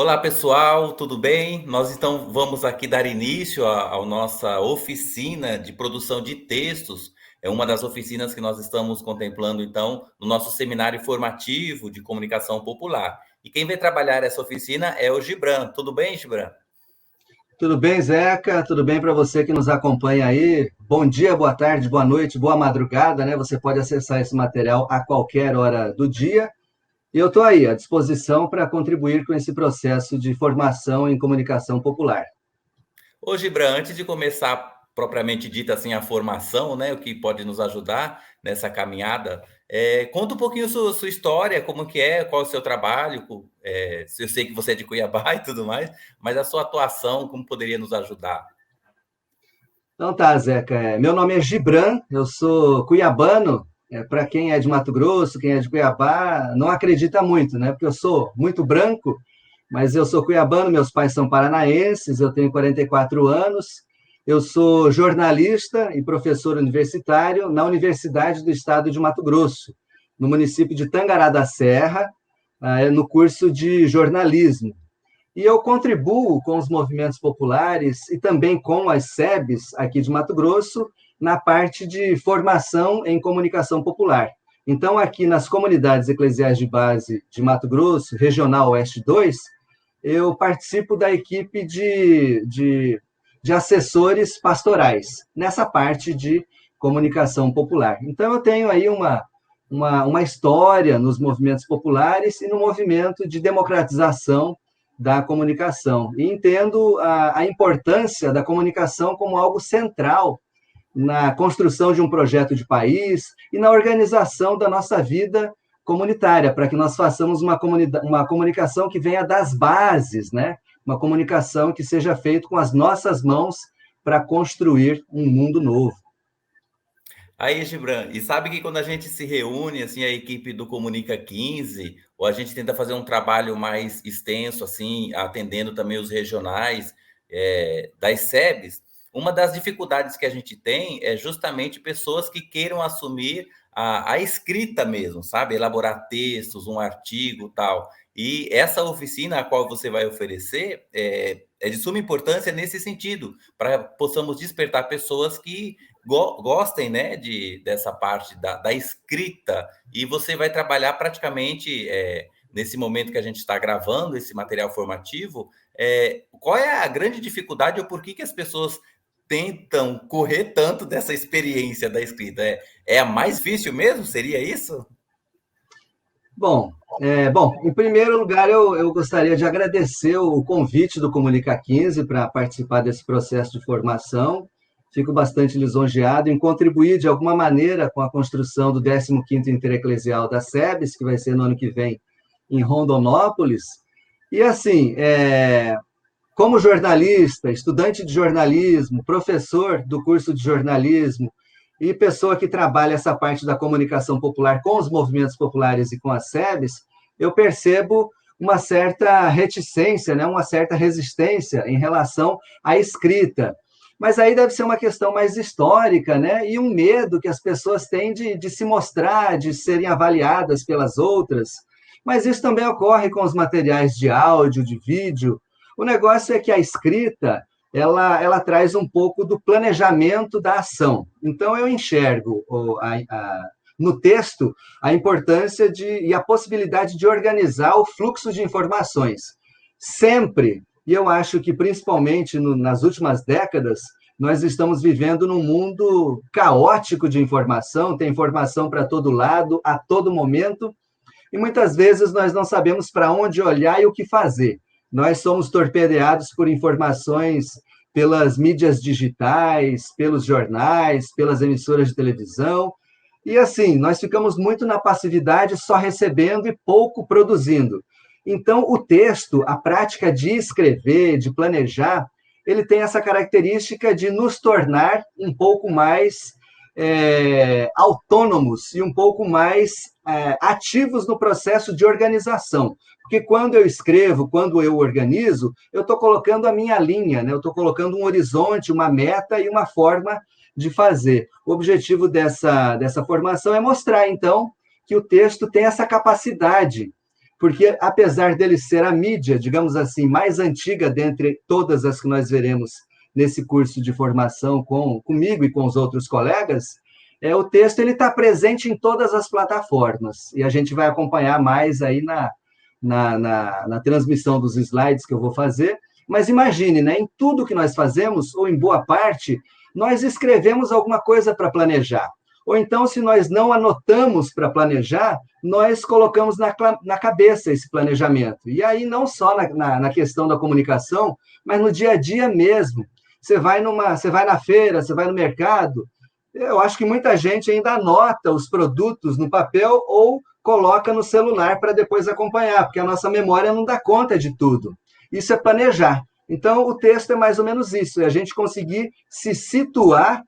Olá pessoal, tudo bem? Nós então vamos aqui dar início à nossa oficina de produção de textos. É uma das oficinas que nós estamos contemplando então no nosso seminário formativo de comunicação popular. E quem vai trabalhar essa oficina é o Gibran. Tudo bem, Gibran? Tudo bem, Zeca? Tudo bem para você que nos acompanha aí? Bom dia, boa tarde, boa noite, boa madrugada, né? Você pode acessar esse material a qualquer hora do dia. E eu estou aí à disposição para contribuir com esse processo de formação em comunicação popular. Ô, Gibran, antes de começar propriamente dita assim a formação, né, o que pode nos ajudar nessa caminhada, conta um pouquinho sua história, como que é, qual é o seu trabalho, eu sei que você é de Cuiabá e tudo mais, mas a sua atuação, como poderia nos ajudar? Então tá, Zeca. Meu nome é Gibran, eu sou cuiabano. Para quem é de Mato Grosso, quem é de Cuiabá, não acredita muito, né? Porque eu sou muito branco, mas eu sou cuiabano, meus pais são paranaenses, eu tenho 44 anos, eu sou jornalista e professor universitário na Universidade do Estado de Mato Grosso, no município de Tangará da Serra, no curso de jornalismo. E eu contribuo com os movimentos populares e também com as SEBs aqui de Mato Grosso na parte de formação em comunicação popular. Então, aqui nas comunidades eclesiais de base de Mato Grosso, Regional Oeste 2, eu participo da equipe de assessores pastorais, nessa parte de comunicação popular. Então, eu tenho aí uma história nos movimentos populares e no movimento de democratização da comunicação. E entendo a importância da comunicação como algo central na construção de um projeto de país e na organização da nossa vida comunitária, para que nós façamos uma comunicação que venha das bases, né? Uma comunicação que seja feita com as nossas mãos para construir um mundo novo. Aí, Gibran, e sabe que quando a gente se reúne, assim, a equipe do Comunica 15, ou a gente tenta fazer um trabalho mais extenso, assim, atendendo também os regionais, das SEBs, uma das dificuldades que a gente tem é justamente pessoas que queiram assumir a escrita mesmo, sabe? Elaborar textos, um artigo, tal. E essa oficina a qual você vai oferecer é de suma importância nesse sentido, para possamos despertar pessoas que gostem, né, dessa parte da escrita, e você vai trabalhar praticamente nesse momento que a gente está gravando esse material formativo. Qual é a grande dificuldade ou por que as pessoas tentam correr tanto dessa experiência da escrita? É a mais difícil mesmo? Seria isso? Bom, em primeiro lugar, eu gostaria de agradecer o convite do Comunica 15 para participar desse processo de formação. Fico bastante lisonjeado em contribuir de alguma maneira com a construção do 15º Intereclesial da SEBS, que vai ser no ano que vem em Rondonópolis. E assim, como jornalista, estudante de jornalismo, professor do curso de jornalismo e pessoa que trabalha essa parte da comunicação popular com os movimentos populares e com as SEBs, eu percebo uma certa reticência, né, uma certa resistência em relação à escrita. Mas aí deve ser uma questão mais histórica, né? E um medo que as pessoas têm de se mostrar, de serem avaliadas pelas outras. Mas isso também ocorre com os materiais de áudio, de vídeo. O negócio é que a escrita ela traz um pouco do planejamento da ação. Então, eu enxergo no texto a importância e a possibilidade de organizar o fluxo de informações. Sempre, e eu acho que principalmente nas últimas décadas, nós estamos vivendo num mundo caótico de informação, tem informação para todo lado, a todo momento, e muitas vezes nós não sabemos para onde olhar e o que fazer. Nós somos torpedeados por informações pelas mídias digitais, pelos jornais, pelas emissoras de televisão. E assim, nós ficamos muito na passividade, só recebendo e pouco produzindo. Então, o texto, a prática de escrever, de planejar, ele tem essa característica de nos tornar um pouco mais autônomos e um pouco mais ativos no processo de organização. Porque quando eu escrevo, quando eu organizo, eu estou colocando a minha linha, né? Eu estou colocando um horizonte, uma meta e uma forma de fazer. O objetivo dessa formação é mostrar, então, que o texto tem essa capacidade. porque apesar dele ser a mídia, digamos assim, mais antiga dentre todas as que nós veremos nesse curso de formação comigo e com os outros colegas, o texto ele está presente em todas as plataformas, e a gente vai acompanhar mais aí na transmissão dos slides que eu vou fazer, mas imagine, né, em tudo que nós fazemos, ou em boa parte, nós escrevemos alguma coisa para planejar. Ou então, se nós não anotamos para planejar, nós colocamos na cabeça esse planejamento. E aí, não só na questão da comunicação, mas no dia a dia mesmo. Você vai na feira, você vai no mercado, eu acho que muita gente ainda anota os produtos no papel ou coloca no celular para depois acompanhar, porque a nossa memória não dá conta de tudo. Isso é planejar. Então, o texto é mais ou menos isso, é a gente conseguir se situar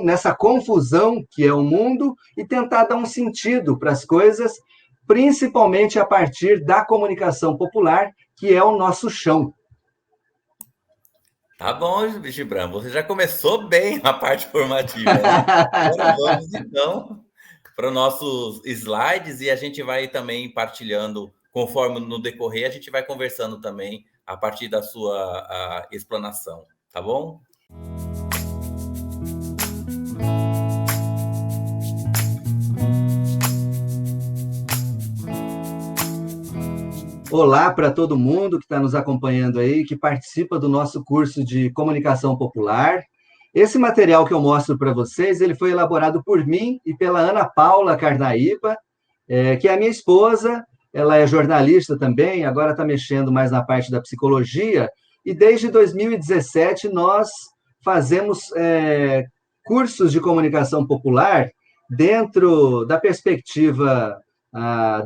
nessa confusão que é o mundo e tentar dar um sentido para as coisas, principalmente a partir da comunicação popular, que é o nosso chão. Tá bom, Gibran, você já começou bem a parte formativa, né? Agora vamos, então, para os nossos slides e a gente vai também partilhando, conforme no decorrer, a gente vai conversando também a partir da sua explanação, tá bom? Olá para todo mundo que está nos acompanhando aí, que participa do nosso curso de comunicação popular. Esse material que eu mostro para vocês, ele foi elaborado por mim e pela Ana Paula Carnaíba, que é a minha esposa. Ela é jornalista também, agora está mexendo mais na parte da psicologia, e desde 2017 nós fazemos cursos de comunicação popular dentro da perspectiva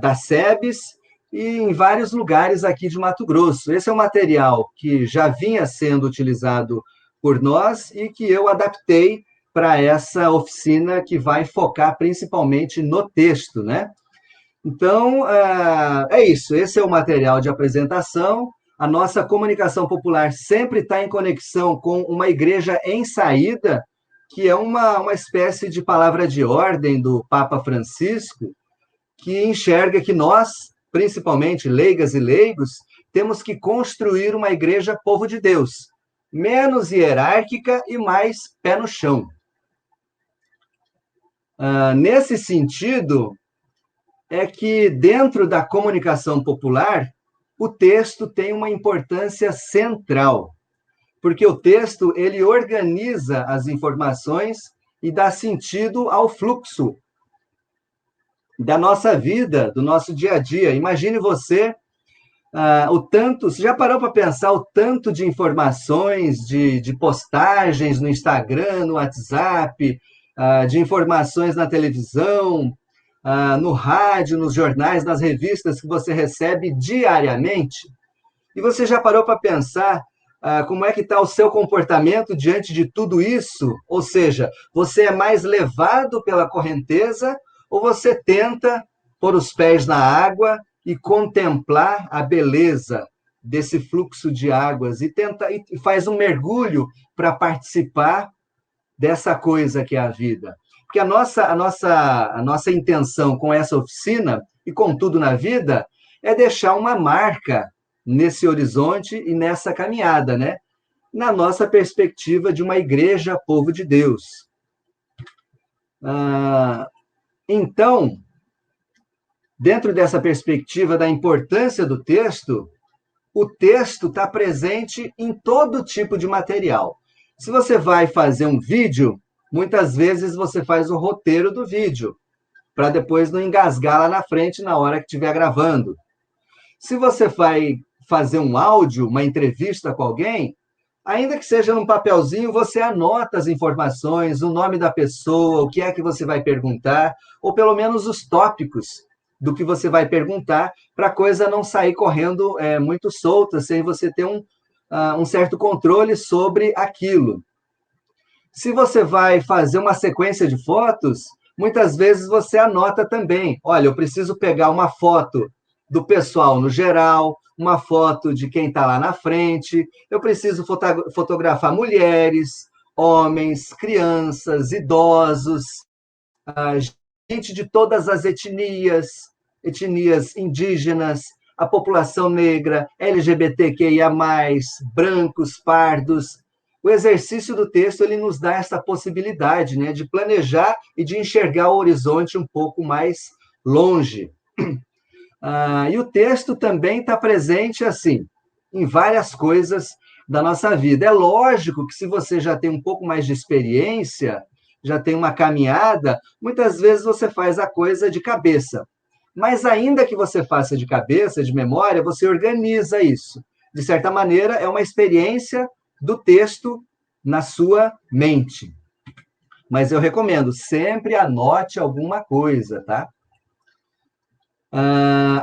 da SEBS, e em vários lugares aqui de Mato Grosso. Esse é um material que já vinha sendo utilizado por nós e que eu adaptei para essa oficina que vai focar principalmente no texto, né? Então, é isso. Esse é o material de apresentação. A nossa comunicação popular sempre está em conexão com uma igreja em saída, que é uma espécie de palavra de ordem do Papa Francisco, que enxerga que nós, principalmente leigas e leigos, temos que construir uma igreja povo de Deus, menos hierárquica e mais pé no chão. Nesse sentido, é que dentro da comunicação popular, o texto tem uma importância central, porque o texto ele organiza as informações e dá sentido ao fluxo da nossa vida, do nosso dia a dia. Imagine você, você já parou para pensar o tanto de informações, de postagens no Instagram, no WhatsApp, de informações na televisão, no rádio, nos jornais, nas revistas que você recebe diariamente? E você já parou para pensar como é que está o seu comportamento diante de tudo isso? Ou seja, você é mais levado pela correnteza ou você tenta pôr os pés na água e contemplar a beleza desse fluxo de águas e faz um mergulho para participar dessa coisa que é a vida? Porque a nossa intenção com essa oficina e com tudo na vida é deixar uma marca nesse horizonte e nessa caminhada, né? Na nossa perspectiva de uma igreja povo de Deus. Então, dentro dessa perspectiva da importância do texto, o texto está presente em todo tipo de material. Se você vai fazer um vídeo, muitas vezes você faz o roteiro do vídeo, para depois não engasgar lá na frente na hora que estiver gravando. Se você vai fazer um áudio, uma entrevista com alguém, ainda que seja num papelzinho, você anota as informações, o nome da pessoa, o que é que você vai perguntar, ou pelo menos os tópicos do que você vai perguntar, para a coisa não sair correndo muito solta, sem você ter um certo controle sobre aquilo. Se você vai fazer uma sequência de fotos, muitas vezes você anota também. Olha, eu preciso pegar uma foto do pessoal no geral, uma foto de quem está lá na frente, eu preciso fotografar mulheres, homens, crianças, idosos, gente de todas as etnias, etnias indígenas, a população negra, LGBTQIA+, brancos, pardos. O exercício do texto ele nos dá essa possibilidade, né, de planejar e de enxergar o horizonte um pouco mais longe. E o texto também está presente, assim, em várias coisas da nossa vida. É lógico que se você já tem um pouco mais de experiência, já tem uma caminhada, muitas vezes você faz a coisa de cabeça. Mas ainda que você faça de cabeça, de memória, você organiza isso. De certa maneira, é uma experiência do texto na sua mente. Mas eu recomendo, sempre anote alguma coisa, tá?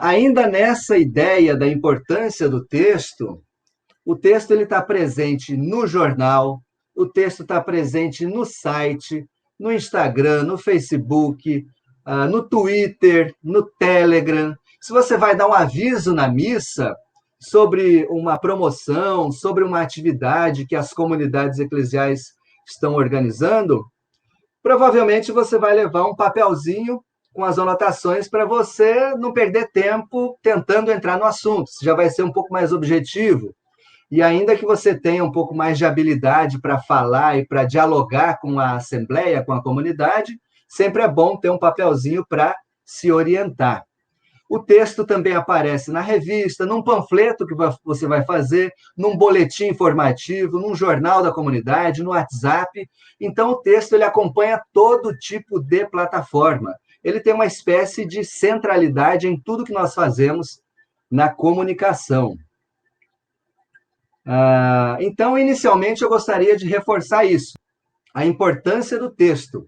Ainda nessa ideia da importância do texto, o texto está presente no jornal, o texto está presente no site, no Instagram, no Facebook, no Twitter, no Telegram. Se você vai dar um aviso na missa sobre uma promoção, sobre uma atividade que as comunidades eclesiais estão organizando, provavelmente você vai levar um papelzinho com as anotações para você não perder tempo tentando entrar no assunto. Você já vai ser um pouco mais objetivo. E ainda que você tenha um pouco mais de habilidade para falar e para dialogar com a assembleia, com a comunidade, sempre é bom ter um papelzinho para se orientar. O texto também aparece na revista, num panfleto que você vai fazer, num boletim informativo, num jornal da comunidade, no WhatsApp. Então, o texto ele acompanha todo tipo de plataforma. Ele tem uma espécie de centralidade em tudo que nós fazemos na comunicação. Então, inicialmente, eu gostaria de reforçar isso, a importância do texto.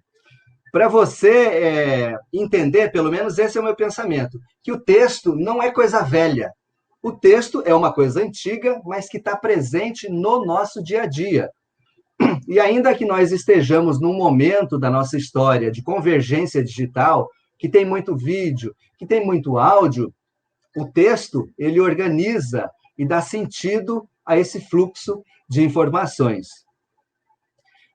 Para você entender, pelo menos esse é o meu pensamento, que o texto não é coisa velha. O texto é uma coisa antiga, mas que está presente no nosso dia a dia. E ainda que nós estejamos num momento da nossa história de convergência digital, que tem muito vídeo, que tem muito áudio, o texto ele organiza e dá sentido a esse fluxo de informações.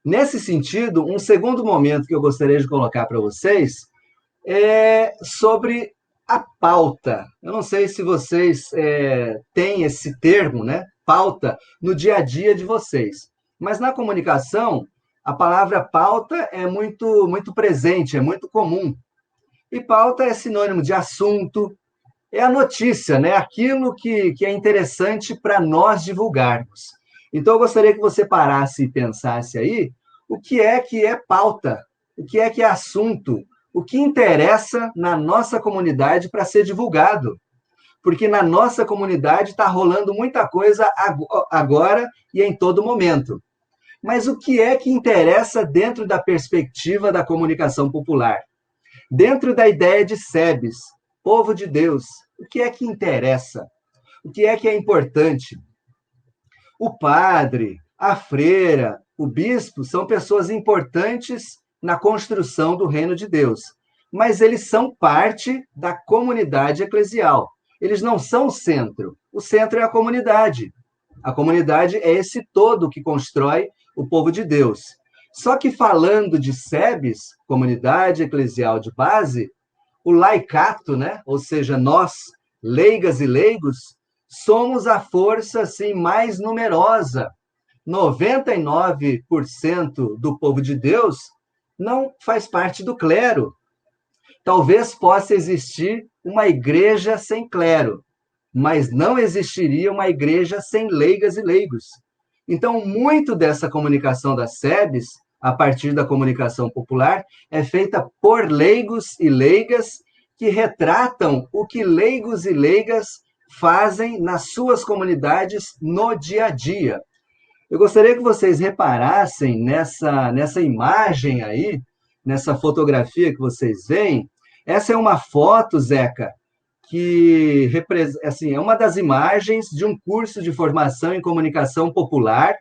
Nesse sentido, um segundo momento que eu gostaria de colocar para vocês é sobre a pauta. Eu não sei se vocês têm esse termo, né? Pauta, no dia a dia de vocês. Mas na comunicação, a palavra pauta é muito presente, é muito comum. E pauta é sinônimo de assunto, é a notícia, né? Aquilo que é interessante para nós divulgarmos. Então, eu gostaria que você parasse e pensasse aí o que é pauta, o que é assunto, o que interessa na nossa comunidade para ser divulgado. Porque na nossa comunidade está rolando muita coisa agora e em todo momento. Mas o que interessa dentro da perspectiva da comunicação popular? Dentro da ideia de SEBS, povo de Deus, o que interessa? O que é importante? O padre, a freira, o bispo são pessoas importantes na construção do reino de Deus, mas eles são parte da comunidade eclesial. Eles não são o centro. O centro é a comunidade. A comunidade é esse todo que constrói o povo de Deus. Só que falando de SEBS, comunidade eclesial de base, o laicato, né? Ou seja, nós, leigas e leigos, somos a força assim, mais numerosa. 99% do povo de Deus não faz parte do clero. Talvez possa existir uma igreja sem clero, mas não existiria uma igreja sem leigas e leigos. Então, muito dessa comunicação das SEBS, a partir da comunicação popular, é feita por leigos e leigas que retratam o que leigos e leigas fazem nas suas comunidades no dia a dia. Eu gostaria que vocês reparassem nessa imagem aí, nessa fotografia que vocês veem. Essa é uma foto, Zeca, que assim, é uma das imagens de um curso de formação em comunicação popular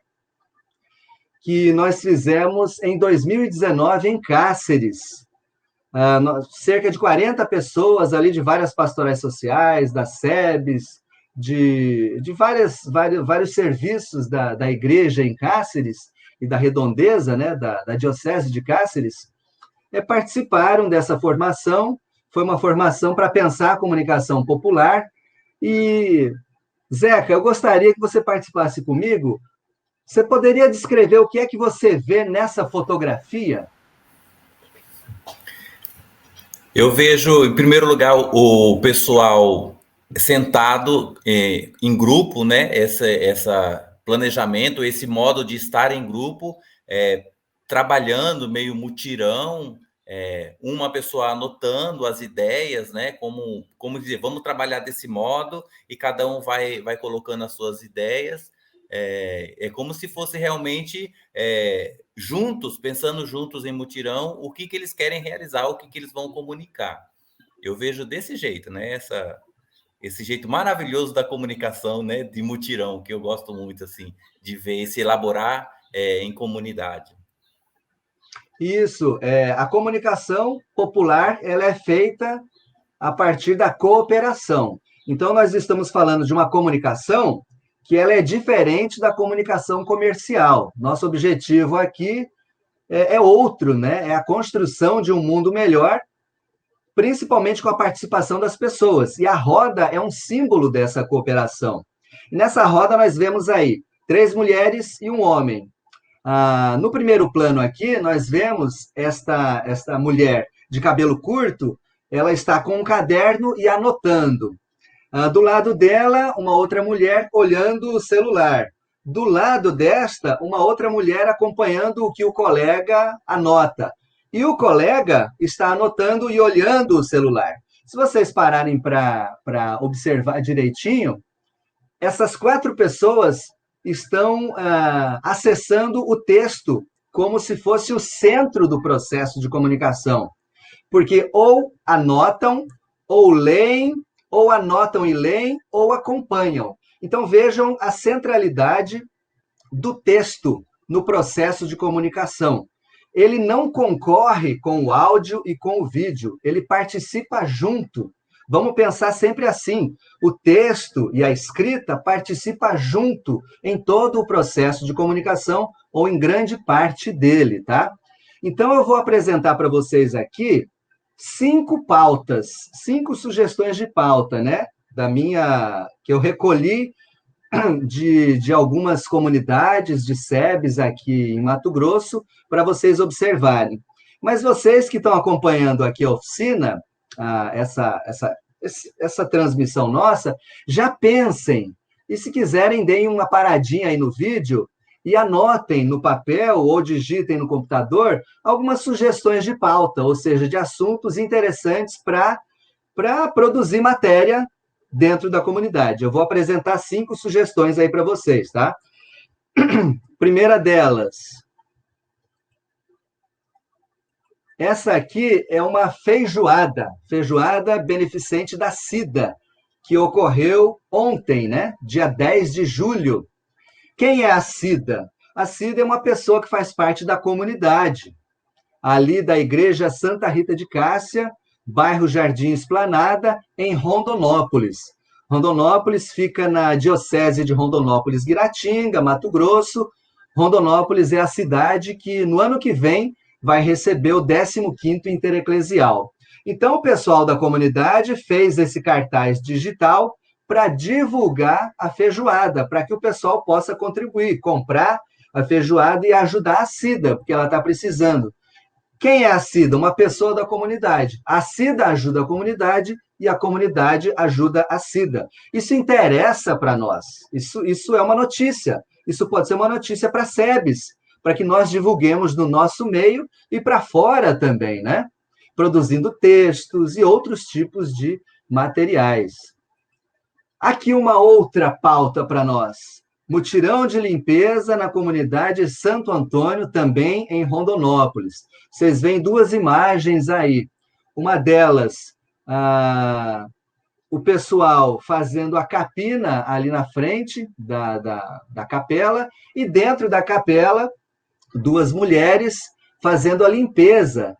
que nós fizemos em 2019 em Cáceres. Cerca de 40 pessoas ali de várias pastorais sociais, da SEBS, de vários serviços da igreja em Cáceres e da redondeza, né, da diocese de Cáceres, participaram dessa formação. foi uma formação para pensar a comunicação popular. E, Zeca, eu gostaria que você participasse comigo. Você poderia descrever o que é que você vê nessa fotografia? Eu vejo, em primeiro lugar, o pessoal sentado em grupo, né? Essa planejamento, esse modo de estar em grupo, trabalhando meio mutirão, uma pessoa anotando as ideias, né? Como dizer, vamos trabalhar desse modo e cada um vai colocando as suas ideias. É como se fosse realmente juntos, pensando juntos em mutirão, o que eles querem realizar, o que eles vão comunicar. Eu vejo desse jeito, né? Esse jeito maravilhoso da comunicação, né? De mutirão, que eu gosto muito, assim, de ver se elaborar em comunidade. Isso, a comunicação popular ela é feita a partir da cooperação. Então, nós estamos falando de uma comunicação que ela é diferente da comunicação comercial. Nosso objetivo aqui é outro, né? É a construção de um mundo melhor, principalmente com a participação das pessoas. E a roda é um símbolo dessa cooperação. E nessa roda nós vemos aí 3 mulheres e um homem. No primeiro plano aqui, nós vemos esta mulher de cabelo curto, ela está com um caderno e anotando. Do lado dela, uma outra mulher olhando o celular. Do lado desta, uma outra mulher acompanhando o que o colega anota. E o colega está anotando e olhando o celular. Se vocês pararem para observar direitinho, essas 4 pessoas estão acessando o texto como se fosse o centro do processo de comunicação. Porque ou anotam, ou leem, ou anotam e leem, ou acompanham. Então vejam a centralidade do texto no processo de comunicação. Ele não concorre com o áudio e com o vídeo, ele participa junto. Vamos pensar sempre assim: o texto e a escrita participam junto em todo o processo de comunicação, ou em grande parte dele, tá? Então eu vou apresentar para vocês aqui 5 pautas, 5 sugestões de pauta, né? Que eu recolhi de algumas comunidades de SEBs aqui em Mato Grosso, para vocês observarem. Mas vocês que estão acompanhando aqui a oficina, essa transmissão nossa, já pensem, e se quiserem, deem uma paradinha aí no vídeo e anotem no papel ou digitem no computador algumas sugestões de pauta, ou seja, de assuntos interessantes para produzir matéria dentro da comunidade. Eu vou apresentar 5 sugestões aí para vocês, tá? Primeira delas, essa aqui é uma feijoada beneficente da SIDA, que ocorreu ontem, né? Dia 10 de julho. Quem é a SIDA? A SIDA é uma pessoa que faz parte da comunidade, ali da Igreja Santa Rita de Cássia, bairro Jardim Esplanada, em Rondonópolis. Rondonópolis fica na Diocese de Rondonópolis-Guiratinga, Mato Grosso. Rondonópolis é a cidade que, no ano que vem, vai receber o 15º Intereclesial. Então, o pessoal da comunidade fez esse cartaz digital para divulgar a feijoada, para que o pessoal possa contribuir, comprar a feijoada e ajudar a SIDA, porque ela está precisando. Quem é a SIDA? Uma pessoa da comunidade. A SIDA ajuda a comunidade e a comunidade ajuda a SIDA. Isso interessa para nós. Isso é uma notícia. Isso pode ser uma notícia para a SEBS, para que nós divulguemos no nosso meio e para fora também, né? Produzindo textos e outros tipos de materiais. Aqui uma outra pauta para nós. Mutirão de limpeza na comunidade Santo Antônio, também em Rondonópolis. Vocês veem 2 imagens aí. Uma delas, o pessoal fazendo a capina ali na frente da capela, e dentro da capela, 2 mulheres fazendo a limpeza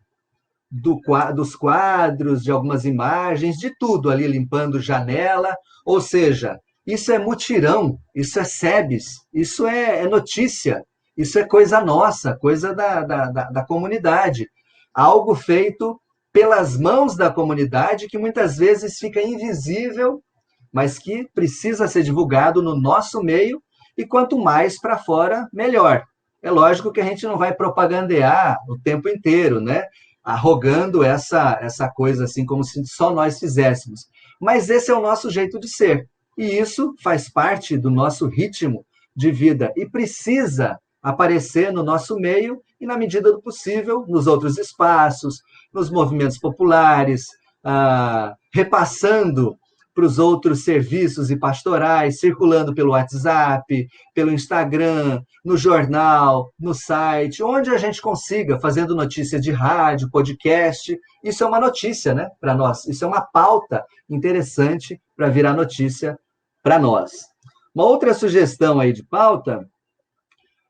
dos quadros, de algumas imagens, de tudo ali, limpando janela. Ou seja, isso é mutirão, isso é SEBS, isso é notícia, isso é coisa nossa, coisa da comunidade. Algo feito pelas mãos da comunidade, que muitas vezes fica invisível, mas que precisa ser divulgado no nosso meio, e quanto mais para fora, melhor. É lógico que a gente não vai propagandear o tempo inteiro, né? Arrogando essa coisa assim, como se só nós fizéssemos. Mas esse é o nosso jeito de ser. E isso faz parte do nosso ritmo de vida e precisa aparecer no nosso meio e, na medida do possível, nos outros espaços, nos movimentos populares, repassando para os outros serviços e pastorais, circulando pelo WhatsApp, pelo Instagram, no jornal, no site, onde a gente consiga, fazendo notícia de rádio, podcast. Isso é uma notícia, né, para nós. Isso é uma pauta interessante para virar notícia para nós. Uma outra sugestão aí de pauta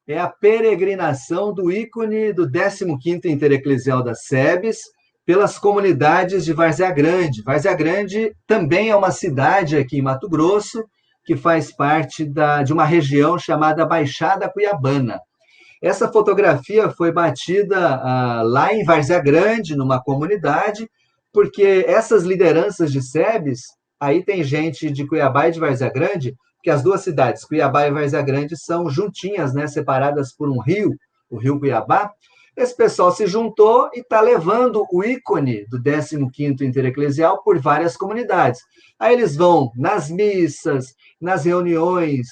é a peregrinação do ícone do 15º Intereclesial da SEBS pelas comunidades de Várzea Grande. Várzea Grande também é uma cidade aqui em Mato Grosso, que faz parte de uma região chamada Baixada Cuiabana. Essa fotografia foi batida lá em Várzea Grande, numa comunidade, porque essas lideranças de SEBS, aí tem gente de Cuiabá e de Várzea Grande, que as duas cidades, Cuiabá e Várzea Grande, são juntinhas, né, separadas por um rio, o Rio Cuiabá. Esse pessoal se juntou e está levando o ícone do 15º Intereclesial por várias comunidades. Aí eles vão nas missas, nas reuniões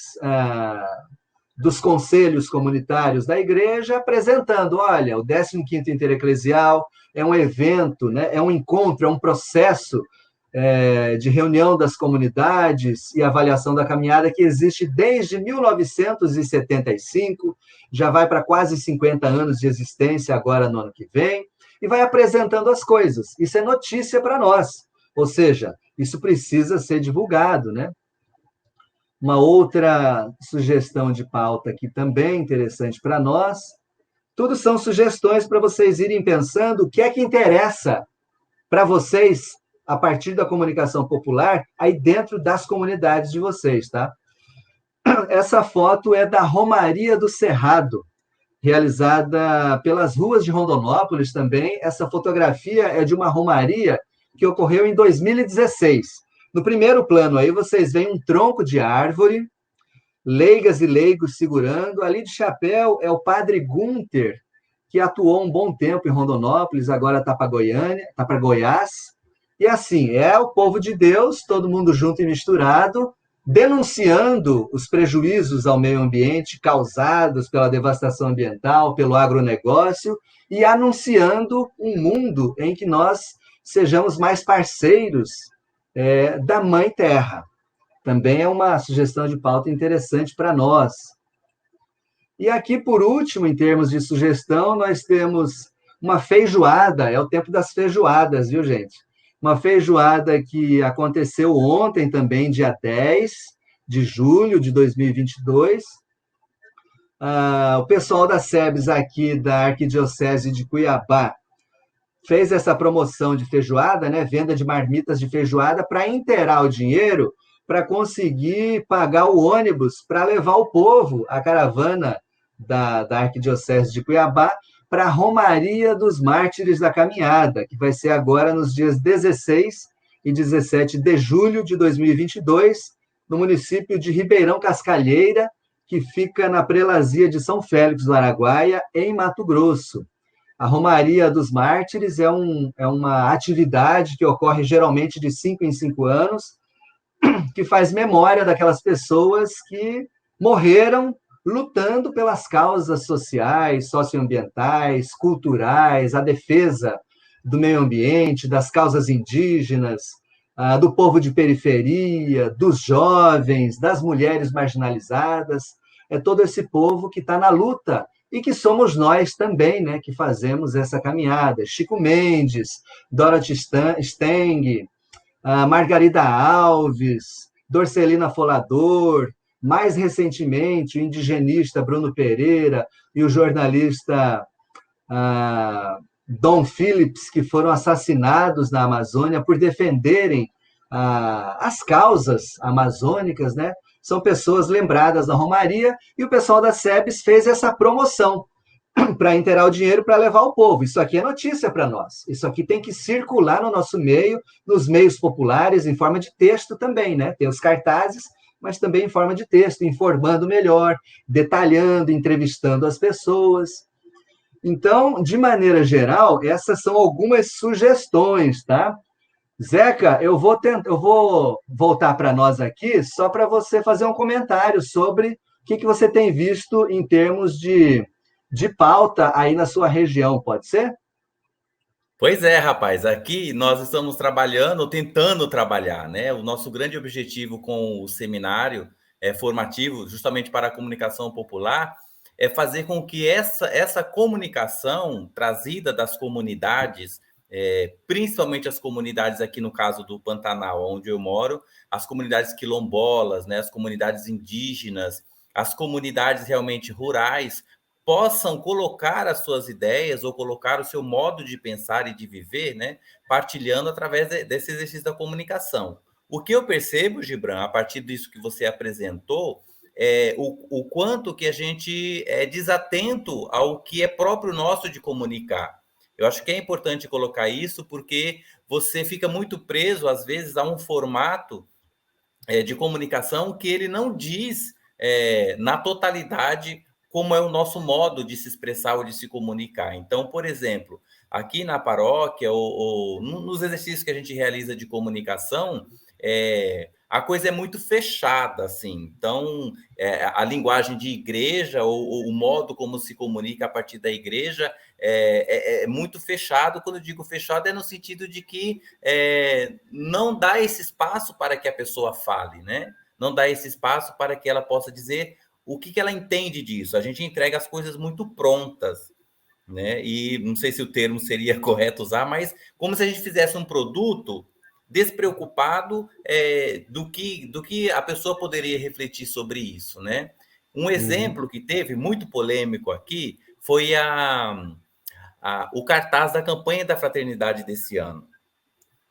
dos conselhos comunitários da igreja, apresentando, olha, o 15º Intereclesial é um evento, né, é um encontro, é um processo de reunião das comunidades e avaliação da caminhada que existe desde 1975, já vai para quase 50 anos de existência agora no ano que vem, e vai apresentando as coisas. Isso é notícia para nós, ou seja, isso precisa ser divulgado, né? Uma outra sugestão de pauta aqui também interessante para nós, tudo são sugestões para vocês irem pensando o que é que interessa para vocês a partir da comunicação popular, aí dentro das comunidades de vocês, tá? Essa foto é da Romaria do Cerrado, realizada pelas ruas de Rondonópolis também. Essa fotografia é de uma romaria que ocorreu em 2016. No primeiro plano aí vocês veem um tronco de árvore, leigas e leigos segurando. Ali de chapéu é o padre Gunter, que atuou um bom tempo em Rondonópolis, agora está para Goiânia, está para Goiás. E assim, é o povo de Deus, todo mundo junto e misturado, denunciando os prejuízos ao meio ambiente causados pela devastação ambiental, pelo agronegócio, e anunciando um mundo em que nós sejamos mais parceiros da Mãe Terra. Também é uma sugestão de pauta interessante para nós. E aqui, por último, em termos de sugestão, nós temos uma feijoada, é o tempo das feijoadas, viu, gente? Uma feijoada que aconteceu ontem também, dia 10 de julho de 2022. O pessoal da SEBS aqui da Arquidiocese de Cuiabá fez essa promoção de feijoada, né, venda de marmitas de feijoada, para inteirar o dinheiro para conseguir pagar o ônibus para levar o povo, a caravana da Arquidiocese de Cuiabá, para a Romaria dos Mártires da Caminhada, que vai ser agora nos dias 16 e 17 de julho de 2022, no município de Ribeirão Cascalheira, que fica na prelazia de São Félix do Araguaia, em Mato Grosso. A Romaria dos Mártires é uma atividade que ocorre geralmente de 5 em 5 anos, que faz memória daquelas pessoas que morreram lutando pelas causas sociais, socioambientais, culturais, a defesa do meio ambiente, das causas indígenas, do povo de periferia, dos jovens, das mulheres marginalizadas. É todo esse povo que está na luta e que somos nós também, né, que fazemos essa caminhada. Chico Mendes, Dorothy Steng, Margarida Alves, Dorcelina Folador, mais recentemente o indigenista Bruno Pereira e o jornalista Dom Phillips, que foram assassinados na Amazônia por defenderem as causas amazônicas, né? São pessoas lembradas da Romaria, e o pessoal da SEBS fez essa promoção para inteirar o dinheiro para levar ao povo. Isso aqui é notícia para nós. Isso aqui tem que circular no nosso meio, nos meios populares, em forma de texto também, né? Tem os cartazes, mas também em forma de texto, informando melhor, detalhando, entrevistando as pessoas. Então, de maneira geral, essas são algumas sugestões, tá? Zeca, eu vou voltar para nós aqui só para você fazer um comentário sobre o que você tem visto em termos de pauta aí na sua região, pode ser? Pois é, rapaz, aqui nós estamos trabalhando, tentando trabalhar, né? O nosso grande objetivo com o seminário formativo, justamente para a comunicação popular, é fazer com que essa comunicação trazida das comunidades, principalmente as comunidades aqui no caso do Pantanal, onde eu moro, as comunidades quilombolas, né, as comunidades indígenas, as comunidades realmente rurais, possam colocar as suas ideias ou colocar o seu modo de pensar e de viver, né, partilhando através desse exercício da comunicação. O que eu percebo, Gibran, a partir disso que você apresentou, é o quanto que a gente é desatento ao que é próprio nosso de comunicar. Eu acho que é importante colocar isso porque você fica muito preso, às vezes, a um formato de comunicação que ele não diz na totalidade como é o nosso modo de se expressar ou de se comunicar. Então, por exemplo, aqui na paróquia ou nos exercícios que a gente realiza de comunicação, a coisa é muito fechada, assim. Então, a linguagem de igreja ou o modo como se comunica a partir da igreja é muito fechado. Quando eu digo fechado, é no sentido de que não dá esse espaço para que a pessoa fale, né? Não dá esse espaço para que ela possa dizer o que ela entende disso. A gente entrega as coisas muito prontas, né? E não sei se o termo seria correto usar, mas como se a gente fizesse um produto despreocupado do que a pessoa poderia refletir sobre isso, né? Um Uhum. exemplo que teve muito polêmico aqui foi o cartaz da campanha da fraternidade desse ano,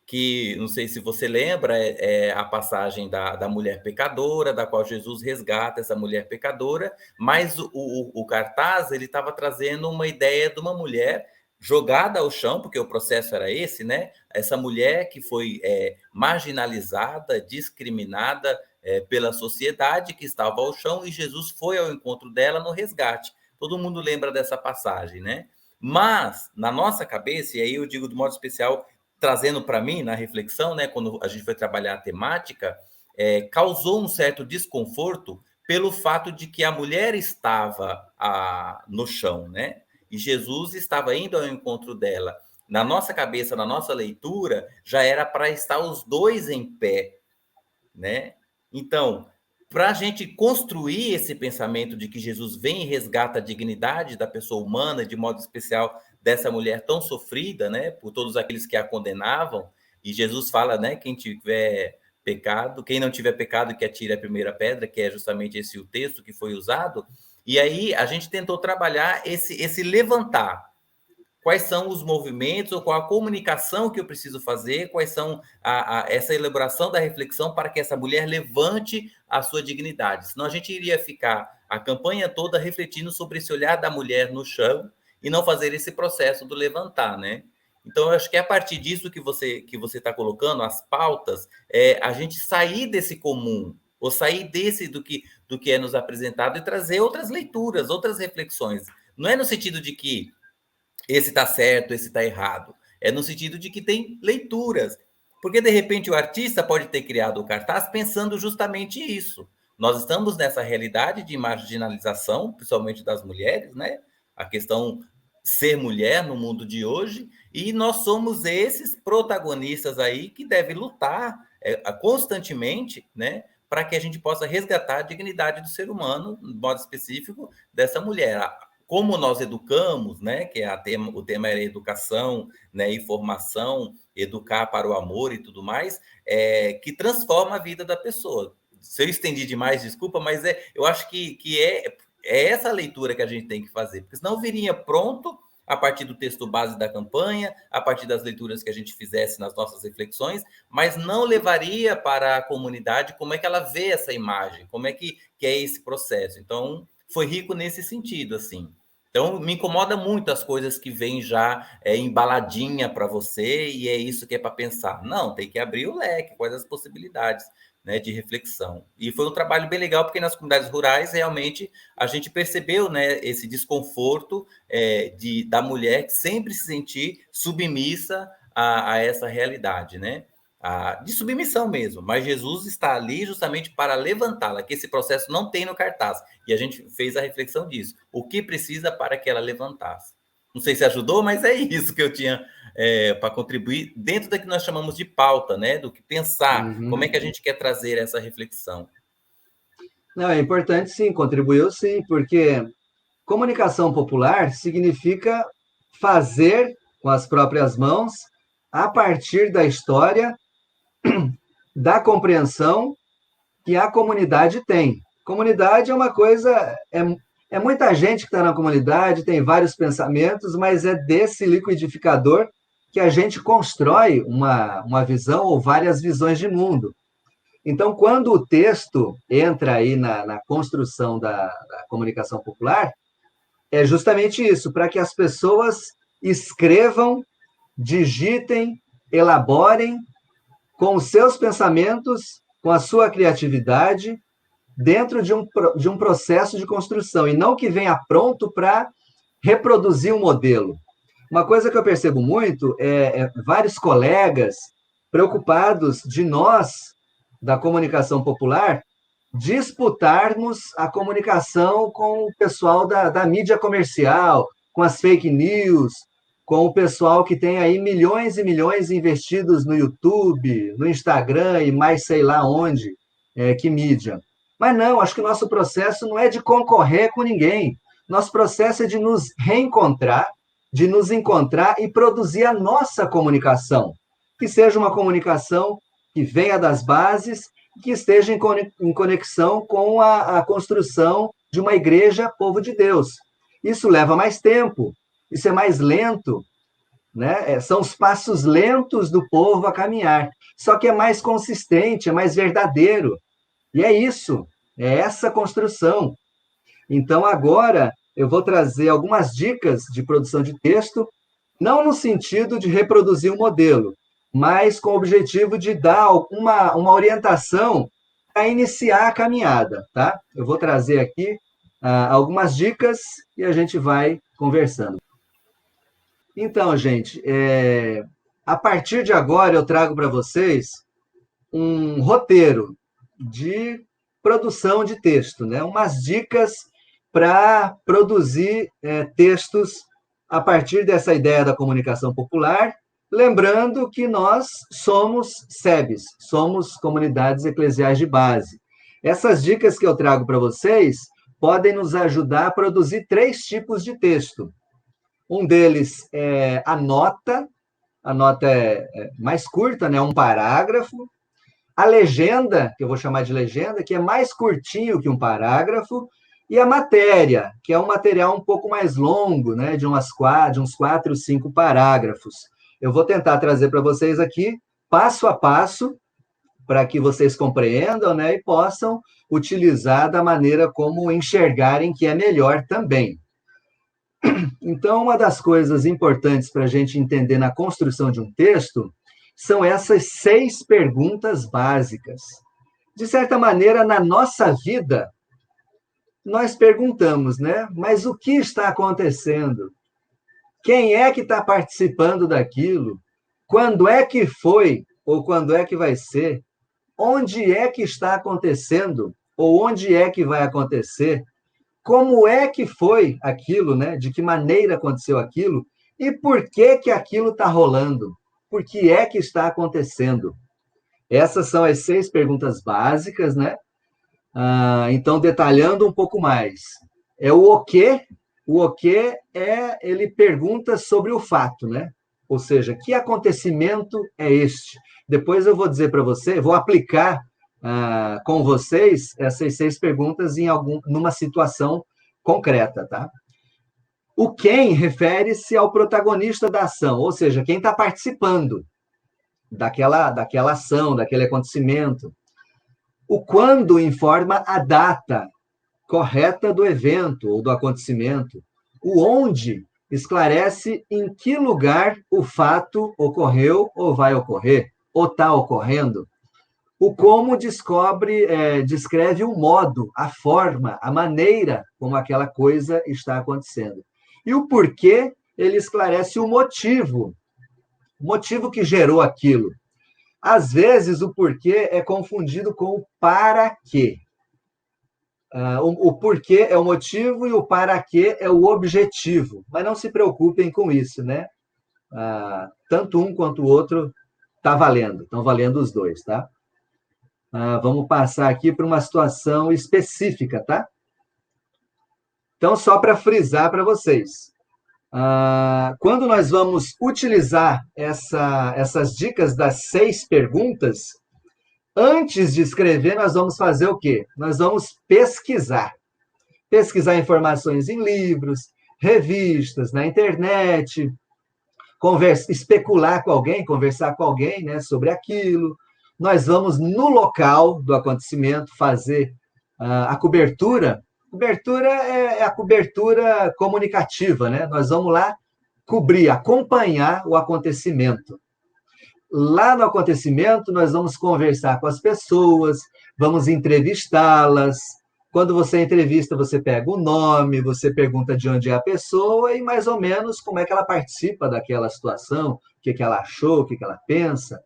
que não sei se você lembra, é a passagem da mulher pecadora, da qual Jesus resgata essa mulher pecadora, mas o cartaz ele estava trazendo uma ideia de uma mulher jogada ao chão, porque o processo era esse, né? Essa mulher que foi marginalizada, discriminada pela sociedade, que estava ao chão, e Jesus foi ao encontro dela no resgate. Todo mundo lembra dessa passagem, né? Mas, na nossa cabeça, e aí eu digo de modo especial, trazendo para mim na reflexão, né, quando a gente foi trabalhar a temática, causou um certo desconforto pelo fato de que a mulher estava no chão, né? E Jesus estava indo ao encontro dela. Na nossa cabeça, na nossa leitura, já era para estar os dois em pé, né? Então, para a gente construir esse pensamento de que Jesus vem e resgata a dignidade da pessoa humana, de modo especial dessa mulher tão sofrida, né, por todos aqueles que a condenavam, e Jesus fala, né, quem tiver pecado, quem não tiver pecado que atire a primeira pedra, que é justamente esse o texto que foi usado. E aí a gente tentou trabalhar esse levantar, quais são os movimentos ou qual a comunicação que eu preciso fazer, quais são essa elaboração da reflexão para que essa mulher levante a sua dignidade. Senão a gente iria ficar a campanha toda refletindo sobre esse olhar da mulher no chão e não fazer esse processo do levantar, né? Então, eu acho que é a partir disso que você está colocando, as pautas, a gente sair desse comum, ou sair do que é nos apresentado e trazer outras leituras, outras reflexões. Não é no sentido de que esse está certo, esse está errado. É no sentido de que tem leituras. Porque, de repente, o artista pode ter criado o cartaz pensando justamente isso. Nós estamos nessa realidade de marginalização, principalmente das mulheres, né? A questão ser mulher no mundo de hoje, e nós somos esses protagonistas aí que devem lutar constantemente, né? Para que a gente possa resgatar a dignidade do ser humano, de modo específico, dessa mulher. Como nós educamos, né, que é o tema era educação, né, e formação, educar para o amor e tudo mais, que transforma a vida da pessoa. Se eu estendi demais, desculpa, mas eu acho que é essa leitura que a gente tem que fazer, porque senão viria pronto a partir do texto base da campanha, a partir das leituras que a gente fizesse nas nossas reflexões, mas não levaria para a comunidade como é que ela vê essa imagem, como é que é esse processo. Então, foi rico nesse sentido, assim. Então, me incomoda muito as coisas que vêm já embaladinha para você e é isso que é para pensar. Não, tem que abrir o leque, quais as possibilidades, né, de reflexão. E foi um trabalho bem legal, porque nas comunidades rurais, realmente, a gente percebeu, né, esse desconforto da mulher sempre se sentir submissa a essa realidade, né? De submissão mesmo, mas Jesus está ali justamente para levantá-la, que esse processo não tem no cartaz. E a gente fez a reflexão disso. O que precisa para que ela levantasse? Não sei se ajudou, mas é isso que eu tinha para contribuir dentro da que nós chamamos de pauta, né? Do que pensar, como é que a gente quer trazer essa reflexão. Não, é importante sim, contribuiu sim, porque comunicação popular significa fazer com as próprias mãos, a partir da história, da compreensão que a comunidade tem. Comunidade é uma coisa, é muita gente que está na comunidade, tem vários pensamentos, mas é desse liquidificador que a gente constrói uma visão ou várias visões de mundo. Então, quando o texto entra aí na construção da comunicação popular, é justamente isso, para que as pessoas escrevam, digitem, elaborem com os seus pensamentos, com a sua criatividade, dentro de um processo de construção, e não que venha pronto para reproduzir um modelo. Uma coisa que eu percebo muito é vários colegas preocupados de nós, da comunicação popular, disputarmos a comunicação com o pessoal da mídia comercial, com as fake news, com o pessoal que tem aí milhões e milhões investidos no YouTube, no Instagram e mais sei lá onde, que mídia. Mas não, acho que o nosso processo não é de concorrer com ninguém. Nosso processo é de nos reencontrar, de nos encontrar e produzir a nossa comunicação, que seja uma comunicação que venha das bases, que esteja em conexão com a construção de uma igreja povo de Deus. Isso leva mais tempo, isso é mais lento, né? São os passos lentos do povo a caminhar, só que é mais consistente, é mais verdadeiro. E é isso, é essa construção. Então, agora, eu vou trazer algumas dicas de produção de texto, não no sentido de reproduzir um modelo, mas com o objetivo de dar uma orientação para iniciar a caminhada, tá? Eu vou trazer aqui algumas dicas e a gente vai conversando. Então, gente, a partir de agora eu trago para vocês um roteiro de produção de texto, né? Umas dicas para produzir textos a partir dessa ideia da comunicação popular, lembrando que nós somos SEBs, somos comunidades eclesiais de base. Essas dicas que eu trago para vocês podem nos ajudar a produzir 3 tipos de texto. Um deles é a nota é mais curta, né? Um parágrafo. A legenda, que eu vou chamar de legenda, que é mais curtinho que um parágrafo, e a matéria, que é um material um pouco mais longo, né, de uns 4, 5 parágrafos. Eu vou tentar trazer para vocês aqui, passo a passo, para que vocês compreendam, né, e possam utilizar da maneira como enxergarem que é melhor também. Então, uma das coisas importantes para a gente entender na construção de um texto são essas 6 perguntas básicas. De certa maneira, na nossa vida, nós perguntamos, né? Mas o que está acontecendo? Quem é que está participando daquilo? Quando é que foi? Ou quando é que vai ser? Onde é que está acontecendo? Ou onde é que vai acontecer? Como é que foi aquilo, né? De que maneira aconteceu aquilo? E por que que aquilo está rolando? Por que é que está acontecendo? Essas são as 6 perguntas básicas, né? Então, detalhando um pouco mais. É o quê? O quê ele pergunta sobre o fato, né? Ou seja, que acontecimento é este? Depois eu vou dizer para você, vou aplicar com vocês essas 6 perguntas numa situação concreta, tá? O quem refere-se ao protagonista da ação, ou seja, quem está participando daquela ação, daquele acontecimento. O quando informa a data correta do evento ou do acontecimento. O onde esclarece em que lugar o fato ocorreu ou vai ocorrer, ou está ocorrendo. O como descreve o modo, a forma, a maneira como aquela coisa está acontecendo. E o porquê, ele esclarece o motivo que gerou aquilo. Às vezes, o porquê é confundido com o para quê. O porquê é o motivo e o para quê é o objetivo. Mas não se preocupem com isso, né? Tanto um quanto o outro está valendo, estão valendo os dois, tá? Vamos passar aqui para uma situação específica, tá? Então, só para frisar para vocês. Quando nós vamos utilizar essas dicas das 6 perguntas, antes de escrever, nós vamos fazer o quê? Nós vamos pesquisar. Pesquisar informações em livros, revistas, na internet, especular com alguém, conversar com alguém, né, sobre aquilo. Nós vamos no local do acontecimento fazer a cobertura. Cobertura é a cobertura comunicativa, né? Nós vamos lá cobrir, acompanhar o acontecimento. Lá no acontecimento, nós vamos conversar com as pessoas, vamos entrevistá-las. Quando você entrevista, você pega o nome, você pergunta de onde é a pessoa e mais ou menos como é que ela participa daquela situação, o que ela achou, o que ela pensa.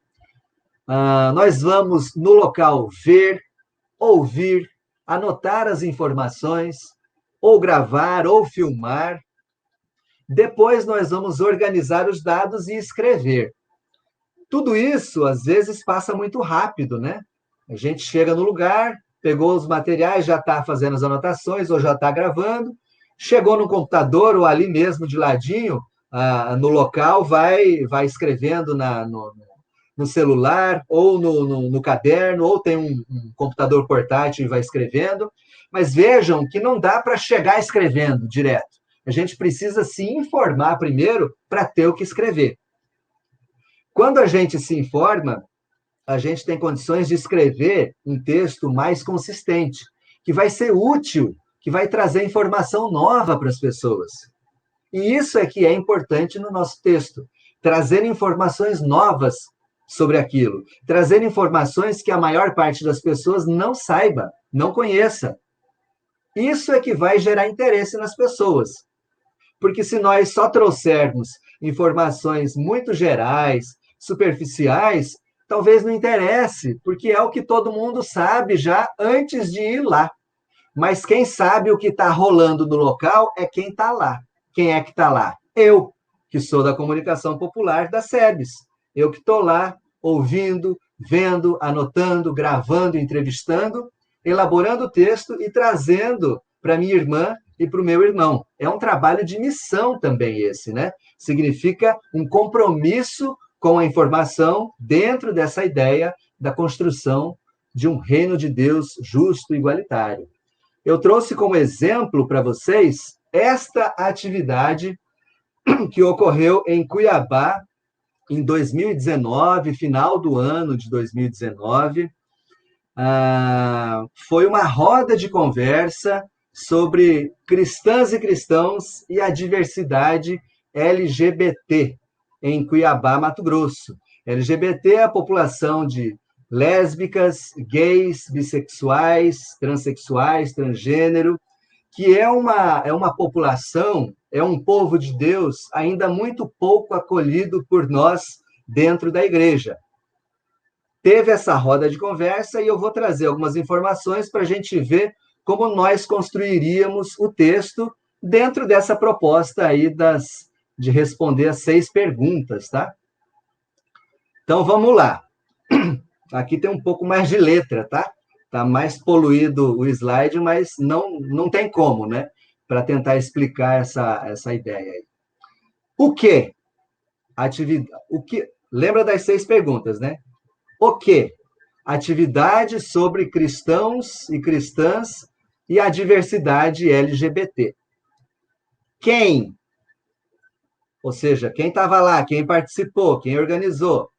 Nós vamos no local ver, ouvir, anotar as informações, ou gravar, ou filmar. Depois nós vamos organizar os dados e escrever. Tudo isso, às vezes, passa muito rápido, né? A gente chega no lugar, pegou os materiais, já está fazendo as anotações, ou já está gravando, chegou no computador, ou ali mesmo de ladinho, no local, vai escrevendo no celular, ou no caderno, ou tem um computador portátil e vai escrevendo. Mas vejam que não dá para chegar escrevendo direto. A gente precisa se informar primeiro para ter o que escrever. Quando a gente se informa, a gente tem condições de escrever um texto mais consistente, que vai ser útil, que vai trazer informação nova para as pessoas. E isso é que é importante no nosso texto, trazer informações novas sobre aquilo, trazer informações que a maior parte das pessoas não saiba, não conheça. Isso é que vai gerar interesse nas pessoas. Porque se nós só trouxermos informações muito gerais, superficiais, talvez não interesse, porque é o que todo mundo sabe já antes de ir lá. Mas quem sabe o que está rolando no local é quem está lá. Quem é que está lá? Eu, que sou da comunicação popular da SEBS. Eu que estou lá ouvindo, vendo, anotando, gravando, entrevistando, elaborando o texto e trazendo para minha irmã e para o meu irmão. É um trabalho de missão também esse, né? Significa um compromisso com a informação dentro dessa ideia da construção de um reino de Deus justo e igualitário. Eu trouxe como exemplo para vocês esta atividade que ocorreu em Cuiabá em 2019, final do ano de 2019. Foi uma roda de conversa sobre cristãs e cristãos e a diversidade LGBT em Cuiabá, Mato Grosso. LGBT é a população de lésbicas, gays, bissexuais, transexuais, transgênero, que é uma população, é um povo de Deus ainda muito pouco acolhido por nós dentro da igreja. Teve essa roda de conversa e eu vou trazer algumas informações para a gente ver como nós construiríamos o texto dentro dessa proposta aí de responder as 6 perguntas, tá? Então, vamos lá. Aqui tem um pouco mais de letra, tá? Tá mais poluído o slide, mas não tem como, né? Para tentar explicar essa ideia aí. O que? Lembra das 6 perguntas, né? O que? Atividade sobre cristãos e cristãs e a diversidade LGBT. Quem? Ou seja, quem estava lá, quem participou, quem organizou.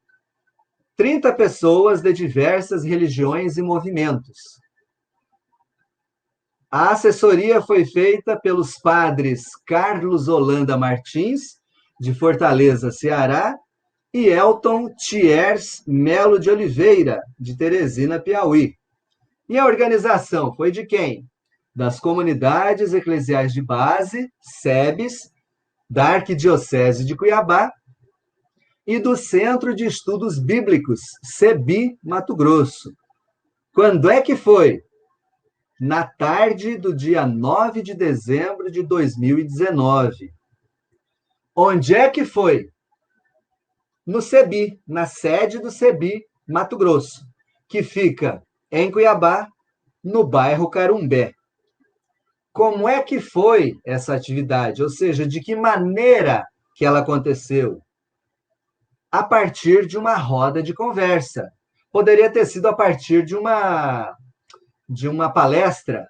30 pessoas de diversas religiões e movimentos. A assessoria foi feita pelos padres Carlos Holanda Martins, de Fortaleza, Ceará, e Elton Thiers Melo de Oliveira, de Teresina, Piauí. E a organização foi de quem? Das Comunidades Eclesiais de Base, SEBs, da Arquidiocese de Cuiabá e do Centro de Estudos Bíblicos, CEBI, Mato Grosso. Quando é que foi? Na tarde do dia 9 de dezembro de 2019. Onde é que foi? No CEBI, na sede do CEBI, Mato Grosso, que fica em Cuiabá, no bairro Carumbé. Como é que foi essa atividade? Ou seja, de que maneira que ela aconteceu? A partir de uma roda de conversa. Poderia ter sido a partir de uma palestra,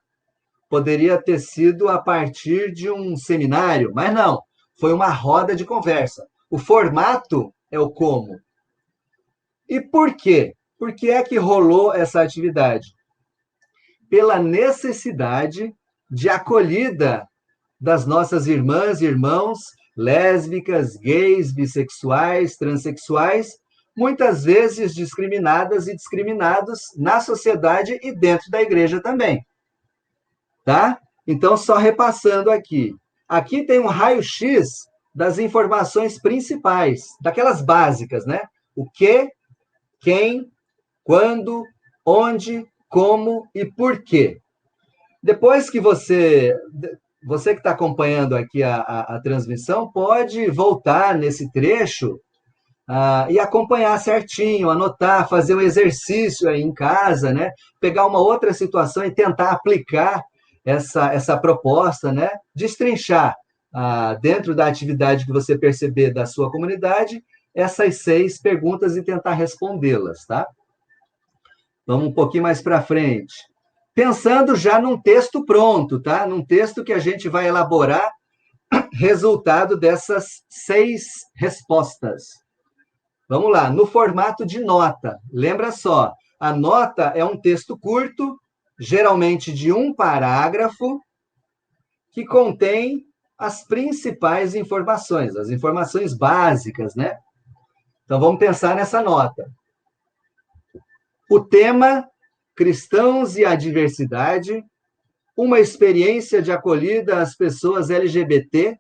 poderia ter sido a partir de um seminário, mas não, foi uma roda de conversa. O formato é o como. E por quê? Por que é que rolou essa atividade? Pela necessidade de acolhida das nossas irmãs e irmãos lésbicas, gays, bissexuais, transexuais, muitas vezes discriminadas e discriminados na sociedade e dentro da igreja também. Tá? Então, só repassando aqui. Aqui tem um raio-x das informações principais, daquelas básicas, né? O que, quem, quando, onde, como e por quê. Depois que você que está acompanhando aqui a transmissão, pode voltar nesse trecho e acompanhar certinho, anotar, fazer um exercício aí em casa, né? Pegar uma outra situação e tentar aplicar essa proposta, né? Destrinchar dentro da atividade que você perceber da sua comunidade, essas 6 perguntas e tentar respondê-las, tá? Vamos um pouquinho mais para frente. Pensando já num texto pronto, tá? Num texto que a gente vai elaborar resultado dessas 6 respostas. Vamos lá, no formato de nota. Lembra só, a nota é um texto curto, geralmente de um parágrafo, que contém as principais informações, as informações básicas, né? Então, vamos pensar nessa nota. O tema, cristãos e a diversidade, uma experiência de acolhida às pessoas LGBT,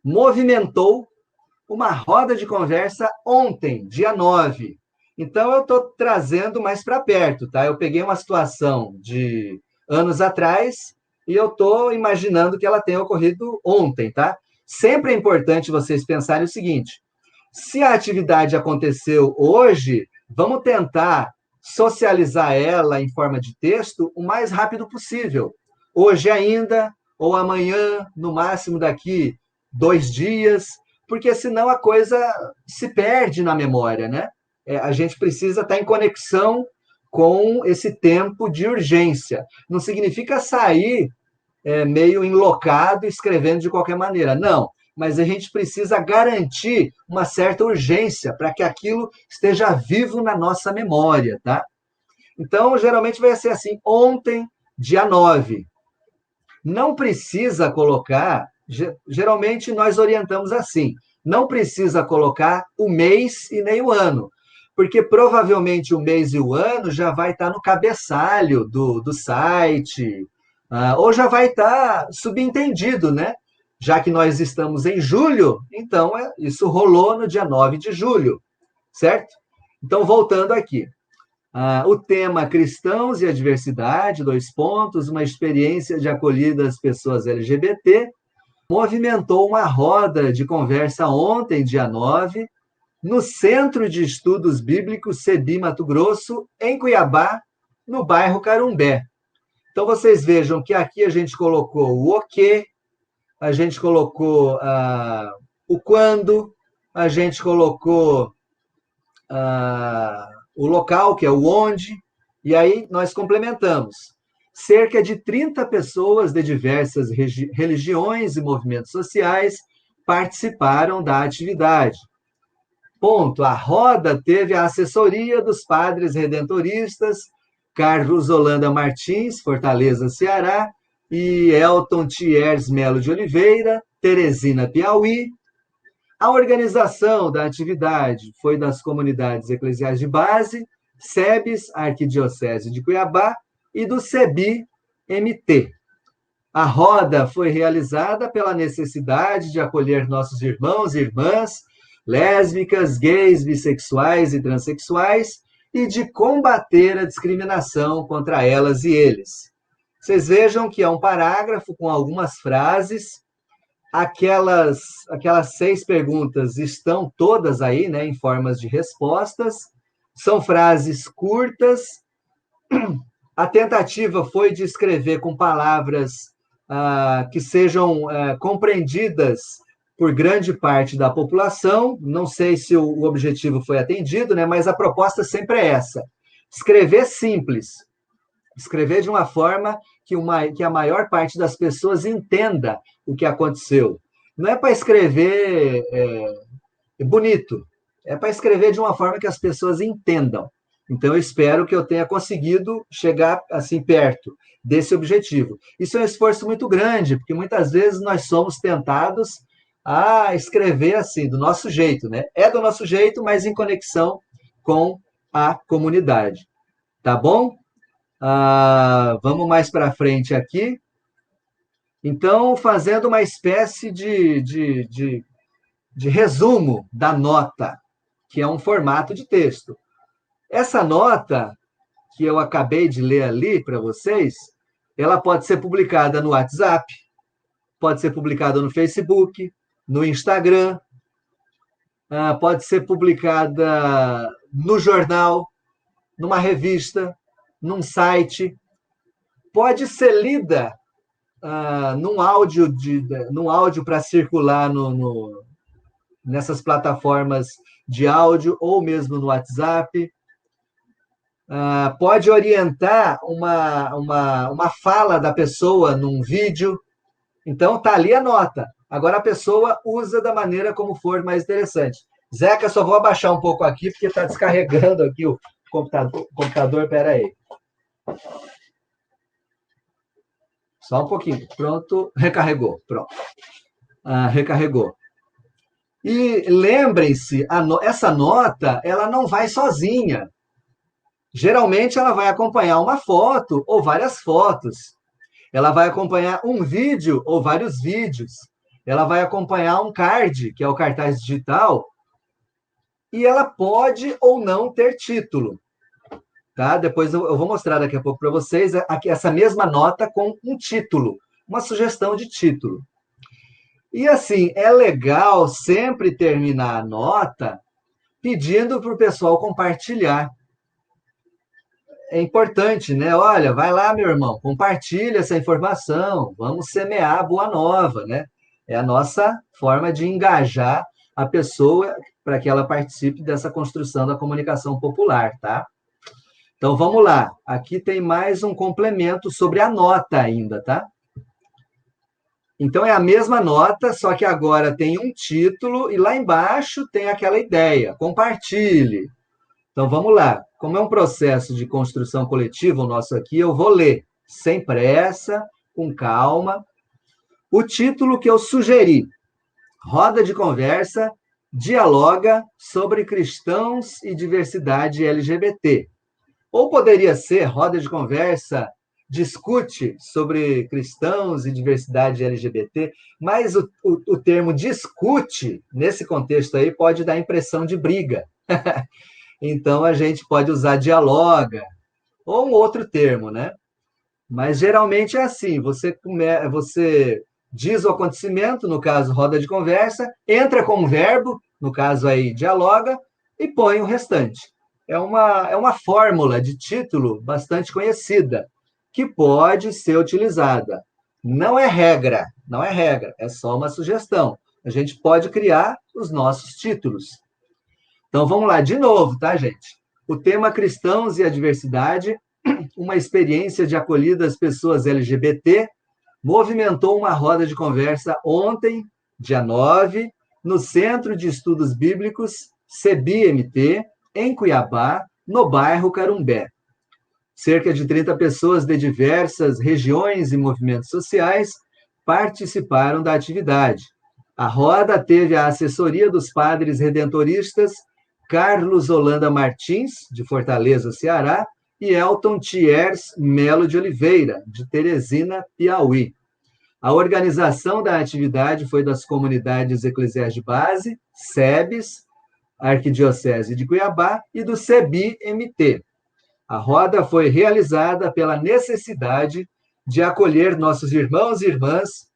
movimentou uma roda de conversa ontem, dia 9. Então, eu estou trazendo mais para perto, tá? Eu peguei uma situação de anos atrás e eu estou imaginando que ela tenha ocorrido ontem, tá? Sempre é importante vocês pensarem o seguinte: se a atividade aconteceu hoje, vamos tentar socializar ela em forma de texto o mais rápido possível. Hoje ainda, ou amanhã, no máximo daqui 2 dias, porque senão a coisa se perde na memória, né? A gente precisa estar em conexão com esse tempo de urgência. Não significa sair meio enlocado escrevendo de qualquer maneira, não. Mas a gente precisa garantir uma certa urgência para que aquilo esteja vivo na nossa memória, tá? Então, geralmente vai ser assim, ontem, dia 9. Não precisa colocar, geralmente nós orientamos assim, não precisa colocar o mês e nem o ano, porque provavelmente o mês e o ano já vai estar no cabeçalho do site, ou já vai estar subentendido, né? Já que nós estamos em julho, então isso rolou no dia 9 de julho, certo? Então, voltando aqui. O tema cristãos e a diversidade, 2 pontos, uma experiência de acolhida às pessoas LGBT, movimentou uma roda de conversa ontem, dia 9, no Centro de Estudos Bíblicos CEBI Mato Grosso, em Cuiabá, no bairro Carumbé. Então, vocês vejam que aqui a gente colocou o que, a gente colocou o quando, a gente colocou o local, que é o onde, e aí nós complementamos. Cerca de 30 pessoas de diversas religiões e movimentos sociais participaram da atividade. Ponto. A roda teve a assessoria dos padres redentoristas Carlos Holanda Martins, Fortaleza, Ceará, e Elton Thiers Melo de Oliveira, Teresina, Piauí. A organização da atividade foi das comunidades eclesiais de base, SEBS, Arquidiocese de Cuiabá, e do CEBI-MT. A roda foi realizada pela necessidade de acolher nossos irmãos e irmãs lésbicas, gays, bissexuais e transexuais e de combater a discriminação contra elas e eles. Vocês vejam que é um parágrafo com algumas frases. Aquelas 6 perguntas estão todas aí, né, em formas de respostas. São frases curtas. A tentativa foi de escrever com palavras que sejam compreendidas por grande parte da população. Não sei se o objetivo foi atendido, né, mas a proposta sempre é essa: escrever simples, escrever de uma forma que a maior parte das pessoas entenda o que aconteceu. Não é para escrever bonito, é para escrever de uma forma que as pessoas entendam. Então, eu espero que eu tenha conseguido chegar assim perto desse objetivo. Isso é um esforço muito grande, porque muitas vezes nós somos tentados a escrever assim, do nosso jeito, né? É do nosso jeito, mas em conexão com a comunidade. Tá bom? Vamos mais para frente aqui. Então, fazendo uma espécie de resumo da nota, que é um formato de texto. Essa nota, que eu acabei de ler ali para vocês, ela pode ser publicada no WhatsApp, pode ser publicada no Facebook, no Instagram, pode ser publicada no jornal, numa revista, num site, pode ser lida num áudio para circular nessas plataformas de áudio ou mesmo no WhatsApp. Pode orientar uma fala da pessoa num vídeo. Então, está ali a nota. Agora, a pessoa usa da maneira como for mais interessante. Zeca, só vou abaixar um pouco aqui, porque está descarregando aqui o computador. Espera aí. Só um pouquinho. Pronto. Recarregou. Pronto. Recarregou. E lembrem-se, essa nota ela não vai sozinha. Geralmente, ela vai acompanhar uma foto ou várias fotos. Ela vai acompanhar um vídeo ou vários vídeos. Ela vai acompanhar um card, que é o cartaz digital, e ela pode ou não ter título. Tá? Depois eu vou mostrar daqui a pouco para vocês essa mesma nota com um título, uma sugestão de título. E assim, é legal sempre terminar a nota pedindo para o pessoal compartilhar. É importante, né? Olha, vai lá, meu irmão, compartilha essa informação, vamos semear a boa nova, né? É a nossa forma de engajar a pessoa para que ela participe dessa construção da comunicação popular, tá? Então, vamos lá. Aqui tem mais um complemento sobre a nota ainda, tá? Então, é a mesma nota, só que agora tem um título e lá embaixo tem aquela ideia, compartilhe. Então, vamos lá. Como é um processo de construção coletiva, o nosso aqui, eu vou ler sem pressa, com calma. O título que eu sugeri: Roda de Conversa dialoga sobre cristãos e diversidade LGBT. Ou poderia ser Roda de Conversa discute sobre cristãos e diversidade LGBT, mas o termo discute, nesse contexto aí, pode dar impressão de briga. Então, a gente pode usar dialoga, ou um outro termo, né? Mas, geralmente, é assim, você diz o acontecimento, no caso, roda de conversa, entra com um verbo, no caso aí, dialoga, e põe o restante. É uma fórmula de título bastante conhecida, que pode ser utilizada. Não é regra, é só uma sugestão. A gente pode criar os nossos títulos. Então, vamos lá, de novo, tá, gente? O tema Cristãos e a Diversidade, uma experiência de acolhida às pessoas LGBT, movimentou uma roda de conversa ontem, dia 9, no Centro de Estudos Bíblicos, CEBI-MT, em Cuiabá, no bairro Carumbé. Cerca de 30 pessoas de diversas regiões e movimentos sociais participaram da atividade. A roda teve a assessoria dos padres redentoristas Carlos Holanda Martins, de Fortaleza, Ceará, e Elton Thiers Melo de Oliveira, de Teresina, Piauí. A organização da atividade foi das comunidades eclesiais de base, SEBs, Arquidiocese de Cuiabá, e do CEBI-MT. A roda foi realizada pela necessidade de acolher nossos irmãos e irmãs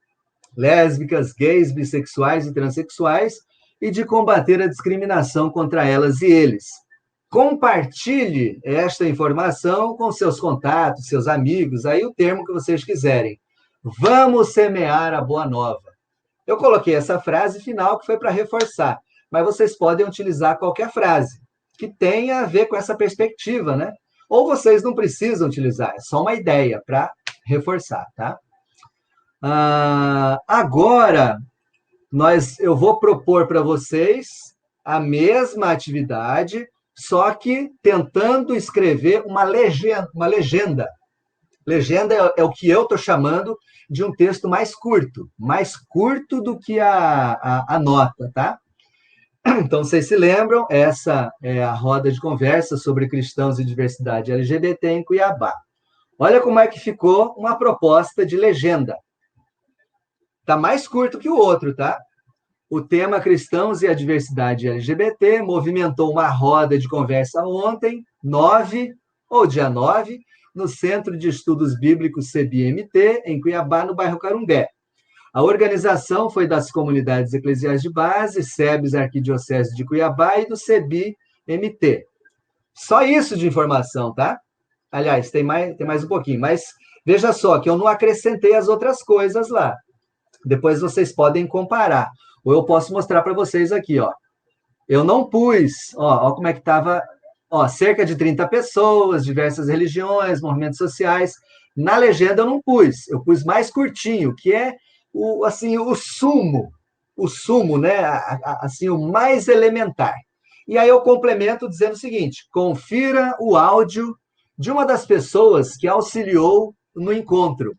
lésbicas, gays, bissexuais e transexuais e de combater a discriminação contra elas e eles. Compartilhe esta informação com seus contatos, seus amigos, aí o termo que vocês quiserem. Vamos semear a boa nova. Eu coloquei essa frase final que foi para reforçar, mas vocês podem utilizar qualquer frase que tenha a ver com essa perspectiva, né? Ou vocês não precisam utilizar, é só uma ideia para reforçar, tá? Agora, eu vou propor para vocês a mesma atividade, só que tentando escrever uma legenda. Legenda é o que eu estou chamando de um texto mais curto do que a nota, tá? Então, vocês se lembram, essa é a roda de conversa sobre cristãos e diversidade LGBT em Cuiabá. Olha como é que ficou uma proposta de legenda. Está mais curto que o outro, tá? O tema Cristãos e a Diversidade LGBT movimentou uma roda de conversa ontem, dia 9, no Centro de Estudos Bíblicos CBMT, em Cuiabá, no bairro Carumbé. A organização foi das comunidades eclesiais de base, SEBs Arquidiocese de Cuiabá e do CEBI-MT. Só isso de informação, tá? Aliás, tem mais um pouquinho, mas veja só que eu não acrescentei as outras coisas lá. Depois vocês podem comparar. Ou eu posso mostrar para vocês aqui, ó. Eu não pus, ó como é que estava, cerca de 30 pessoas, diversas religiões, movimentos sociais. Na legenda eu não pus, eu pus mais curtinho, que é o sumo, né? Assim, o mais elementar. E aí eu complemento dizendo o seguinte: confira o áudio de uma das pessoas que auxiliou no encontro.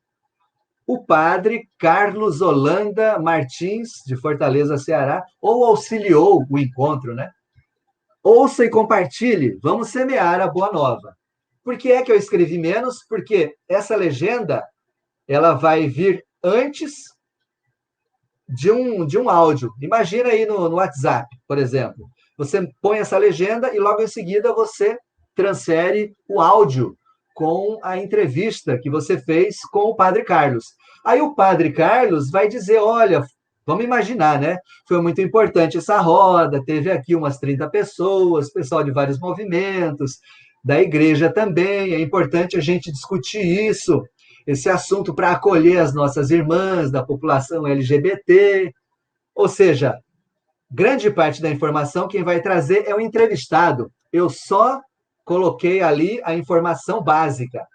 O padre Carlos Holanda Martins, de Fortaleza, Ceará, ou auxiliou o encontro, né? Ouça e compartilhe, vamos semear a boa nova. Por que é que eu escrevi menos? Porque essa legenda, ela vai vir antes de um áudio. Imagina aí no WhatsApp, por exemplo. Você põe essa legenda e logo em seguida você transfere o áudio com a entrevista que você fez com o Padre Carlos. Aí o Padre Carlos vai dizer, olha, vamos imaginar, né? Foi muito importante essa roda, teve aqui umas 30 pessoas, pessoal de vários movimentos, da igreja também, é importante a gente discutir isso, esse assunto para acolher as nossas irmãs da população LGBT, ou seja, grande parte da informação quem vai trazer é o entrevistado. Eu só coloquei ali a informação básica,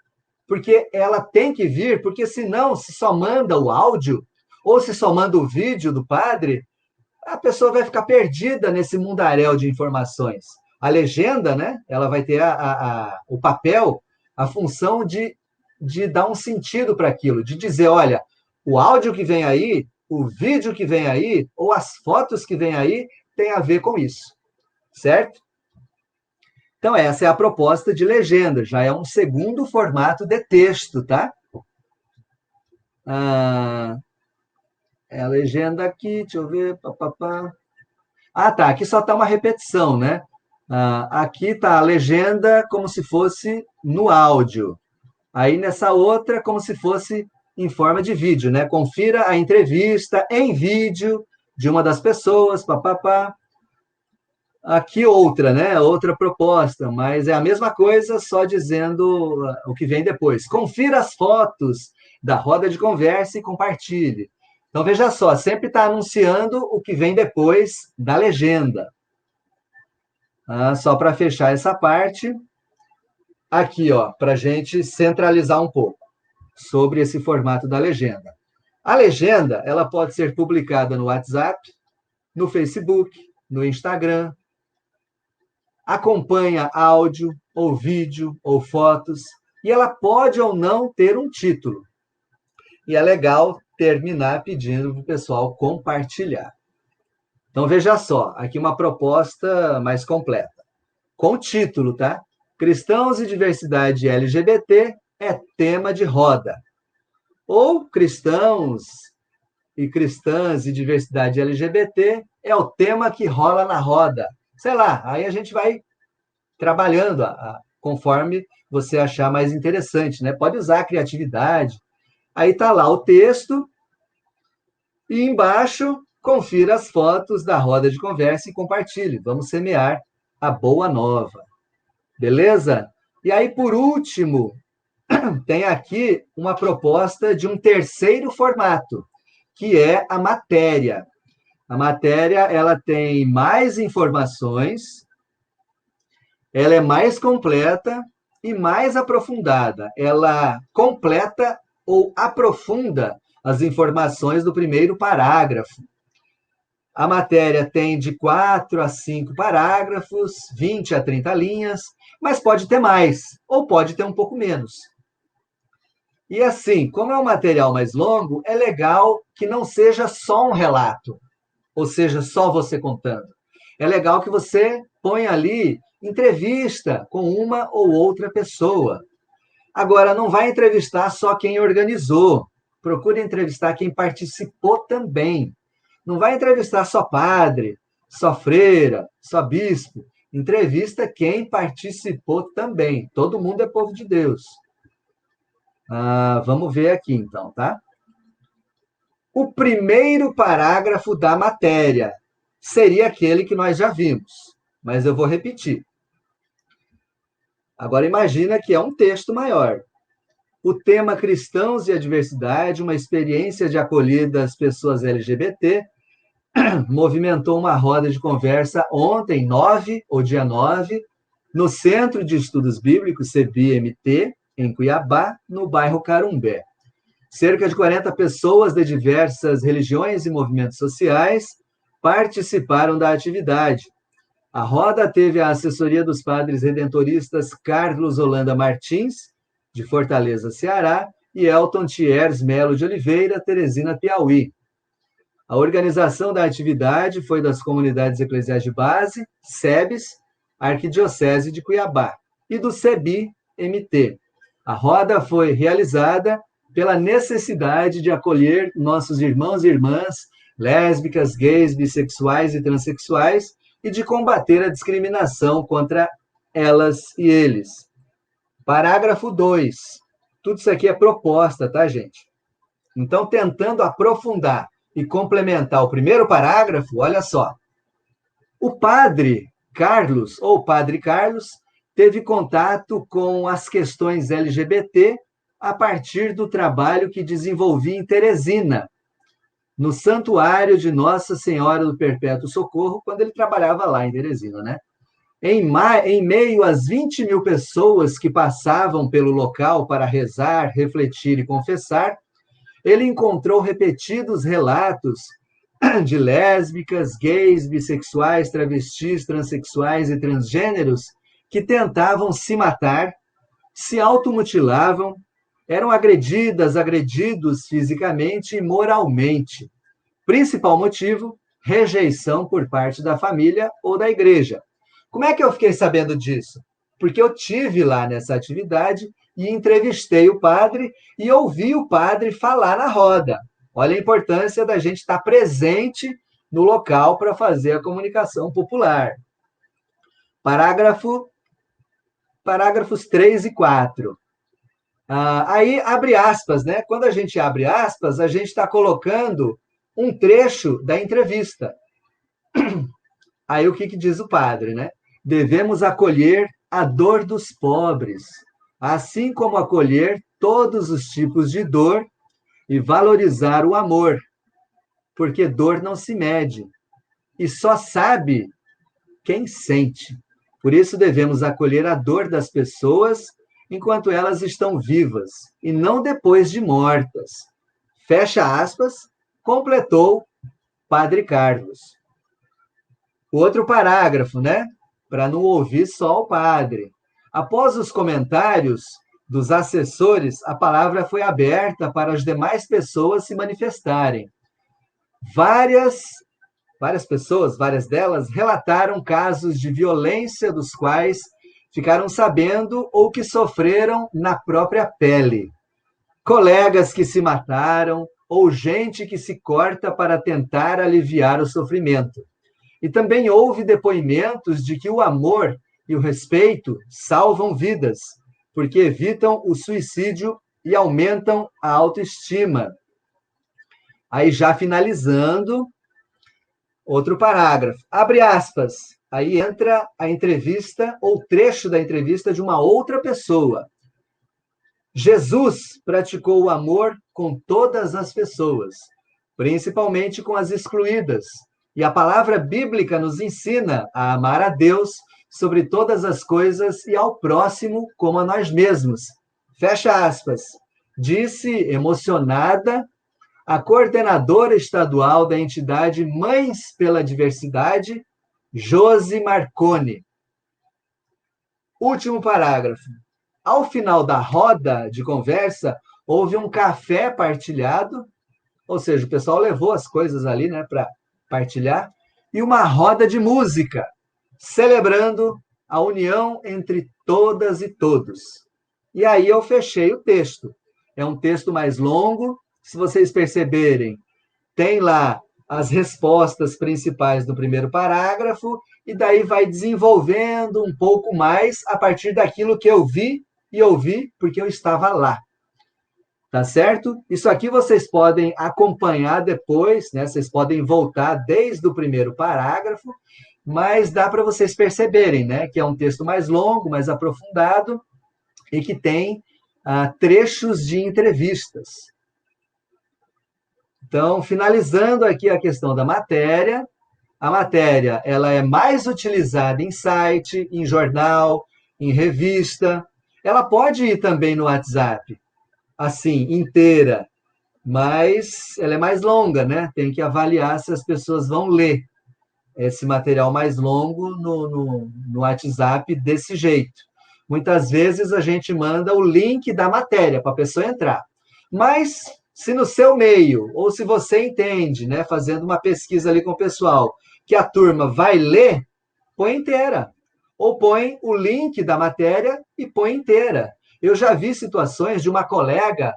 porque ela tem que vir, porque senão, se só manda o áudio, ou se só manda o vídeo do padre, a pessoa vai ficar perdida nesse mundaréu de informações. A legenda, né, ela vai ter o papel, a função de dar um sentido para aquilo, de dizer, olha, o áudio que vem aí, o vídeo que vem aí, ou as fotos que vem aí, tem a ver com isso, certo? Então, essa é a proposta de legenda, já é um segundo formato de texto, tá? É a legenda aqui, deixa eu ver. Tá, aqui só está uma repetição, né? Aqui está a legenda como se fosse no áudio. Aí nessa outra, como se fosse em forma de vídeo, né? Confira a entrevista em vídeo de uma das pessoas, Aqui outra, né? Outra proposta, mas é a mesma coisa, só dizendo o que vem depois. Confira as fotos da roda de conversa e compartilhe. Então, veja só, sempre está anunciando o que vem depois da legenda. Só para fechar essa parte, aqui, ó, para a gente centralizar um pouco sobre esse formato da legenda. A legenda, ela pode ser publicada no WhatsApp, no Facebook, no Instagram, acompanha áudio, ou vídeo, ou fotos. e ela pode ou não ter um título. E é legal terminar pedindo para o pessoal compartilhar. Então, veja só, aqui uma proposta mais completa. Com título, tá? Cristãos e diversidade LGBT é tema de roda. Ou cristãos e cristãs e diversidade LGBT é o tema que rola na roda. Sei lá, aí a gente vai trabalhando conforme você achar mais interessante, né? Pode usar a criatividade. Aí tá lá o texto e embaixo confira as fotos da roda de conversa e compartilhe. Vamos semear a boa nova. Beleza? E aí, por último, tem aqui uma proposta de um terceiro formato, que é a matéria. A matéria, ela tem mais informações, ela é mais completa e mais aprofundada. Ela completa ou aprofunda as informações do primeiro parágrafo. A matéria tem de 4 a 5 parágrafos, 20 a 30 linhas, mas pode ter mais, ou pode ter um pouco menos. E assim, como é um material mais longo, é legal que não seja só um relato, ou seja, só você contando. É legal que você ponha ali entrevista com uma ou outra pessoa. Agora, não vai entrevistar só quem organizou. Procure entrevistar quem participou também. Não vai entrevistar só padre, só freira, só bispo. Entrevista quem participou também. Todo mundo é povo de Deus. Vamos ver aqui então, tá? O primeiro parágrafo da matéria seria aquele que nós já vimos, mas eu vou repetir. Agora imagina que é um texto maior. O tema Cristãos e a Diversidade, uma experiência de acolhida às pessoas LGBT, movimentou uma roda de conversa ontem, dia 9, no Centro de Estudos Bíblicos, CBMT, em Cuiabá, no bairro Carumbé. Cerca de 40 pessoas de diversas religiões e movimentos sociais participaram da atividade. A roda teve a assessoria dos padres redentoristas Carlos Holanda Martins, de Fortaleza, Ceará, e Elton Thiers Melo de Oliveira, Teresina, Piauí. A organização da atividade foi das Comunidades Eclesiais de Base, SEBs, Arquidiocese de Cuiabá, e do CEBI-MT. A roda foi realizada pela necessidade de acolher nossos irmãos e irmãs lésbicas, gays, bissexuais e transexuais e de combater a discriminação contra elas e eles. Parágrafo 2. Tudo isso aqui é proposta, tá, gente? Então, tentando aprofundar e complementar o primeiro parágrafo, olha só. O padre Carlos, ou Padre Carlos, teve contato com as questões LGBT a partir do trabalho que desenvolvi em Teresina, no Santuário de Nossa Senhora do Perpétuo Socorro, quando ele trabalhava lá em Teresina, né? Em meio às 20 mil pessoas que passavam pelo local para rezar, refletir e confessar, ele encontrou repetidos relatos de lésbicas, gays, bissexuais, travestis, transexuais e transgêneros que tentavam se matar, se automutilavam, eram agredidos fisicamente e moralmente. Principal motivo, rejeição por parte da família ou da igreja. Como é que eu fiquei sabendo disso? Porque eu tive lá nessa atividade e entrevistei o padre e ouvi o padre falar na roda. Olha a importância da gente estar presente no local para fazer a comunicação popular. Parágrafos 3 e 4. Aí abre aspas, né? Quando a gente abre aspas, a gente está colocando um trecho da entrevista. Aí o que diz o padre, né? Devemos acolher a dor dos pobres, assim como acolher todos os tipos de dor e valorizar o amor, porque dor não se mede e só sabe quem sente. Por isso devemos acolher a dor das pessoas enquanto elas estão vivas e não depois de mortas. Fecha aspas, completou Padre Carlos. O outro parágrafo, né? Para não ouvir só o padre. Após os comentários, dos assessores, a palavra foi aberta para as demais pessoas se manifestarem. Várias pessoas, várias delas, relataram casos de violência dos quais ficaram sabendo ou que sofreram na própria pele. Colegas que se mataram ou gente que se corta para tentar aliviar o sofrimento. E também houve depoimentos de que o amor e o respeito salvam vidas, porque evitam o suicídio e aumentam a autoestima. Aí, já finalizando, outro parágrafo. Abre aspas. Aí entra a entrevista ou trecho da entrevista de uma outra pessoa. Jesus praticou o amor com todas as pessoas, principalmente com as excluídas. E a palavra bíblica nos ensina a amar a Deus sobre todas as coisas e ao próximo como a nós mesmos. Fecha aspas. Disse, emocionada, a coordenadora estadual da entidade Mães pela Diversidade, Josi Marconi. Último parágrafo. Ao final da roda de conversa, houve um café partilhado, ou seja, o pessoal levou as coisas ali, né, para partilhar, e uma roda de música, celebrando a união entre todas e todos. E aí eu fechei o texto. É um texto mais longo, se vocês perceberem, tem lá as respostas principais do primeiro parágrafo, e daí vai desenvolvendo um pouco mais a partir daquilo que eu vi e ouvi, porque eu estava lá. Tá certo? Isso aqui vocês podem acompanhar depois, né? Vocês podem voltar desde o primeiro parágrafo, mas dá para vocês perceberem, né? Que é um texto mais longo, mais aprofundado e que tem trechos de entrevistas. Então, finalizando aqui a questão da matéria, a matéria ela é mais utilizada em site, em jornal, em revista. Ela pode ir também no WhatsApp, assim, inteira, mas ela é mais longa, né? Tem que avaliar se as pessoas vão ler esse material mais longo no WhatsApp desse jeito. Muitas vezes a gente manda o link da matéria para a pessoa entrar. Mas se no seu meio, ou se você entende, né, fazendo uma pesquisa ali com o pessoal, que a turma vai ler, põe inteira. Ou põe o link da matéria e põe inteira. Eu já vi situações de uma colega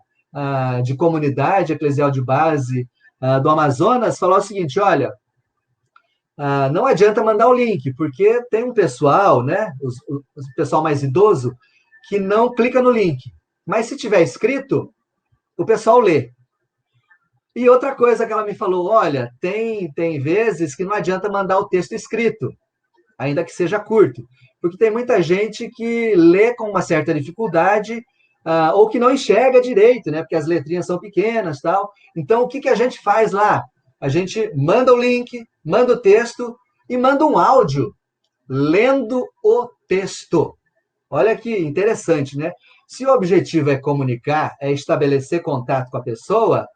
de comunidade eclesial de base do Amazonas falar o seguinte: olha, não adianta mandar o link, porque tem um pessoal, né, o pessoal mais idoso, que não clica no link. Mas se tiver escrito, o pessoal lê. E outra coisa que ela me falou: olha, tem vezes que não adianta mandar o texto escrito, ainda que seja curto, porque tem muita gente que lê com uma certa dificuldade, ou que não enxerga direito, né? Porque as letrinhas são pequenas, tal. Então, o que a gente faz lá? A gente manda o link, manda o texto e manda um áudio lendo o texto. Olha que interessante, né? Se o objetivo é comunicar, é estabelecer contato com a pessoa,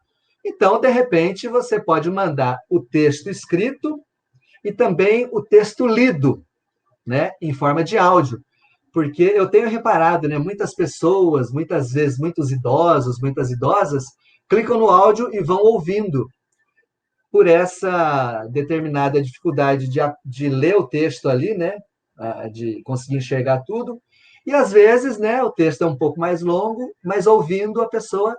então, de repente, você pode mandar o texto escrito e também o texto lido, né, em forma de áudio. Porque eu tenho reparado, né, muitas pessoas, muitas vezes, muitos idosos, muitas idosas, clicam no áudio e vão ouvindo. Por essa determinada dificuldade de ler o texto ali, né, de conseguir enxergar tudo. E às vezes, né, o texto é um pouco mais longo, mas ouvindo a pessoa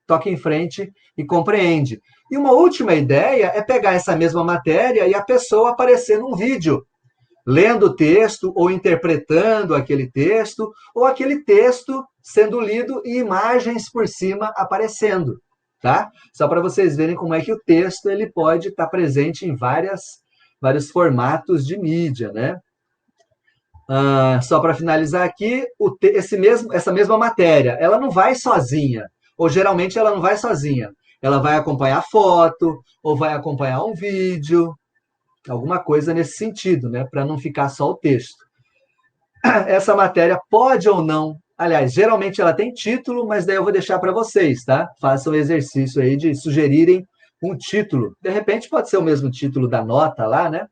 toca em frente e compreende. E uma última ideia é pegar essa mesma matéria e a pessoa aparecer num vídeo, lendo o texto ou interpretando aquele texto, ou aquele texto sendo lido e imagens por cima aparecendo, tá? Só para vocês verem como é que o texto ele pode estar presente em vários formatos de mídia, né? Só para finalizar aqui, essa mesma matéria, ela não vai sozinha, ou geralmente ela não vai sozinha. Ela vai acompanhar foto, ou vai acompanhar um vídeo, alguma coisa nesse sentido, né? Para não ficar só o texto. Essa matéria pode ou não, aliás, geralmente ela tem título, mas daí eu vou deixar para vocês, tá? Façam o exercício aí de sugerirem um título. De repente pode ser o mesmo título da nota lá, né?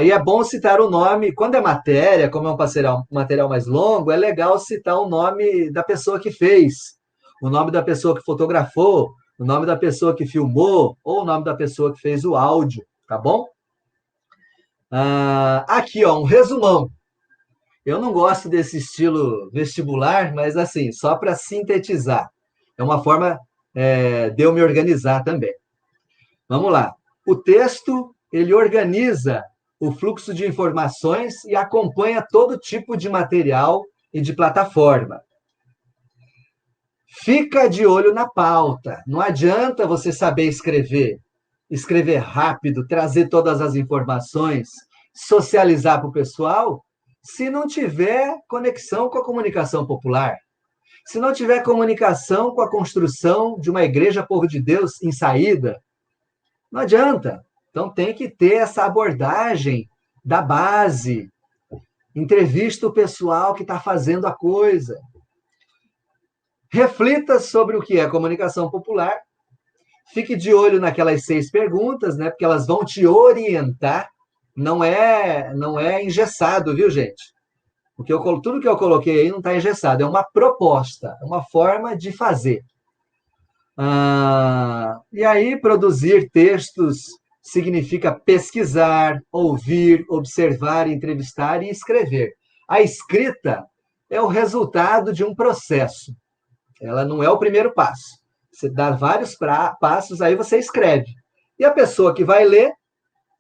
E é bom citar o nome, quando é matéria, como é um material mais longo, é legal citar o nome da pessoa que fez, o nome da pessoa que fotografou, o nome da pessoa que filmou, ou o nome da pessoa que fez o áudio, tá bom? Aqui, ó, um resumão. Eu não gosto desse estilo vestibular, mas assim, só para sintetizar. É uma forma de eu me organizar também. Vamos lá. O texto, ele organiza o fluxo de informações e acompanha todo tipo de material e de plataforma. Fica de olho na pauta. Não adianta você saber escrever rápido, trazer todas as informações, socializar para o pessoal, se não tiver conexão com a comunicação popular. Se não tiver comunicação com a construção de uma igreja povo de Deus em saída, não adianta. Então tem que ter essa abordagem da base. Entrevista o pessoal que está fazendo a coisa. Reflita sobre o que é comunicação popular. Fique de olho naquelas 6 perguntas, né? Porque elas vão te orientar. Não é engessado, viu, gente? Tudo que eu coloquei aí não está engessado. É uma proposta, é uma forma de fazer. E aí, produzir textos significa pesquisar, ouvir, observar, entrevistar e escrever. A escrita é o resultado de um processo. Ela não é o primeiro passo. Você dá vários passos, aí você escreve. E a pessoa que vai ler,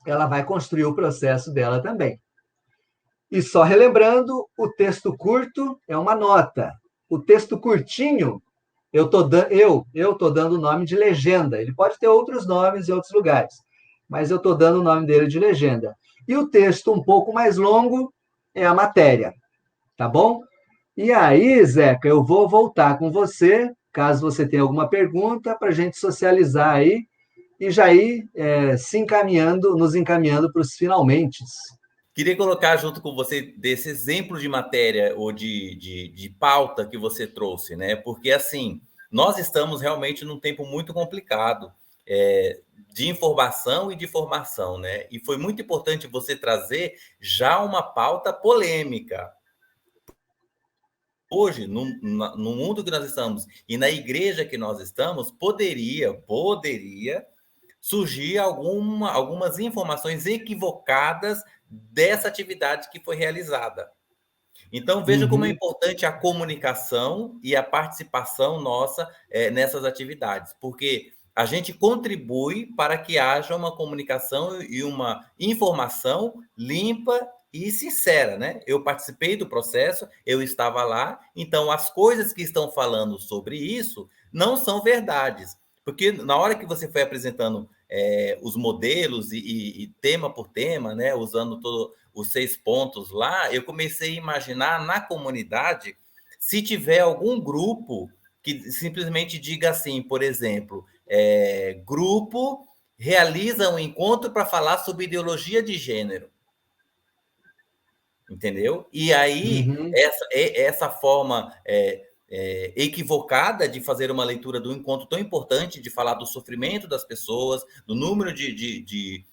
ela vai construir o processo dela também. E só relembrando, o texto curto é uma nota. O texto curtinho eu tô dando o nome de legenda. Ele pode ter outros nomes em outros lugares, mas eu estou dando o nome dele de legenda. E o texto um pouco mais longo é a matéria, tá bom? E aí, Zeca, eu vou voltar com você, caso você tenha alguma pergunta, para a gente socializar aí e já ir nos encaminhando para os finalmente. Queria colocar junto com você desse exemplo de matéria ou de pauta que você trouxe, né? Porque, assim, nós estamos realmente num tempo muito complicado de informação e de formação, né? E foi muito importante você trazer já uma pauta polêmica. Hoje, no mundo que nós estamos e na igreja que nós estamos, poderia surgir algumas informações equivocadas dessa atividade que foi realizada. Então, veja como é Uhum. importante a comunicação e a participação nossa nessas atividades, porque a gente contribui para que haja uma comunicação e uma informação limpa e sincera, né? Eu participei do processo, eu estava lá, então as coisas que estão falando sobre isso não são verdades, porque na hora que você foi apresentando os modelos e tema por tema, né, usando os 6 pontos lá, eu comecei a imaginar na comunidade se tiver algum grupo que simplesmente diga assim, por exemplo, grupo realiza um encontro para falar sobre ideologia de gênero. Entendeu? E aí, Uhum. essa forma equivocada de fazer uma leitura do encontro tão importante, de falar do sofrimento das pessoas, do número de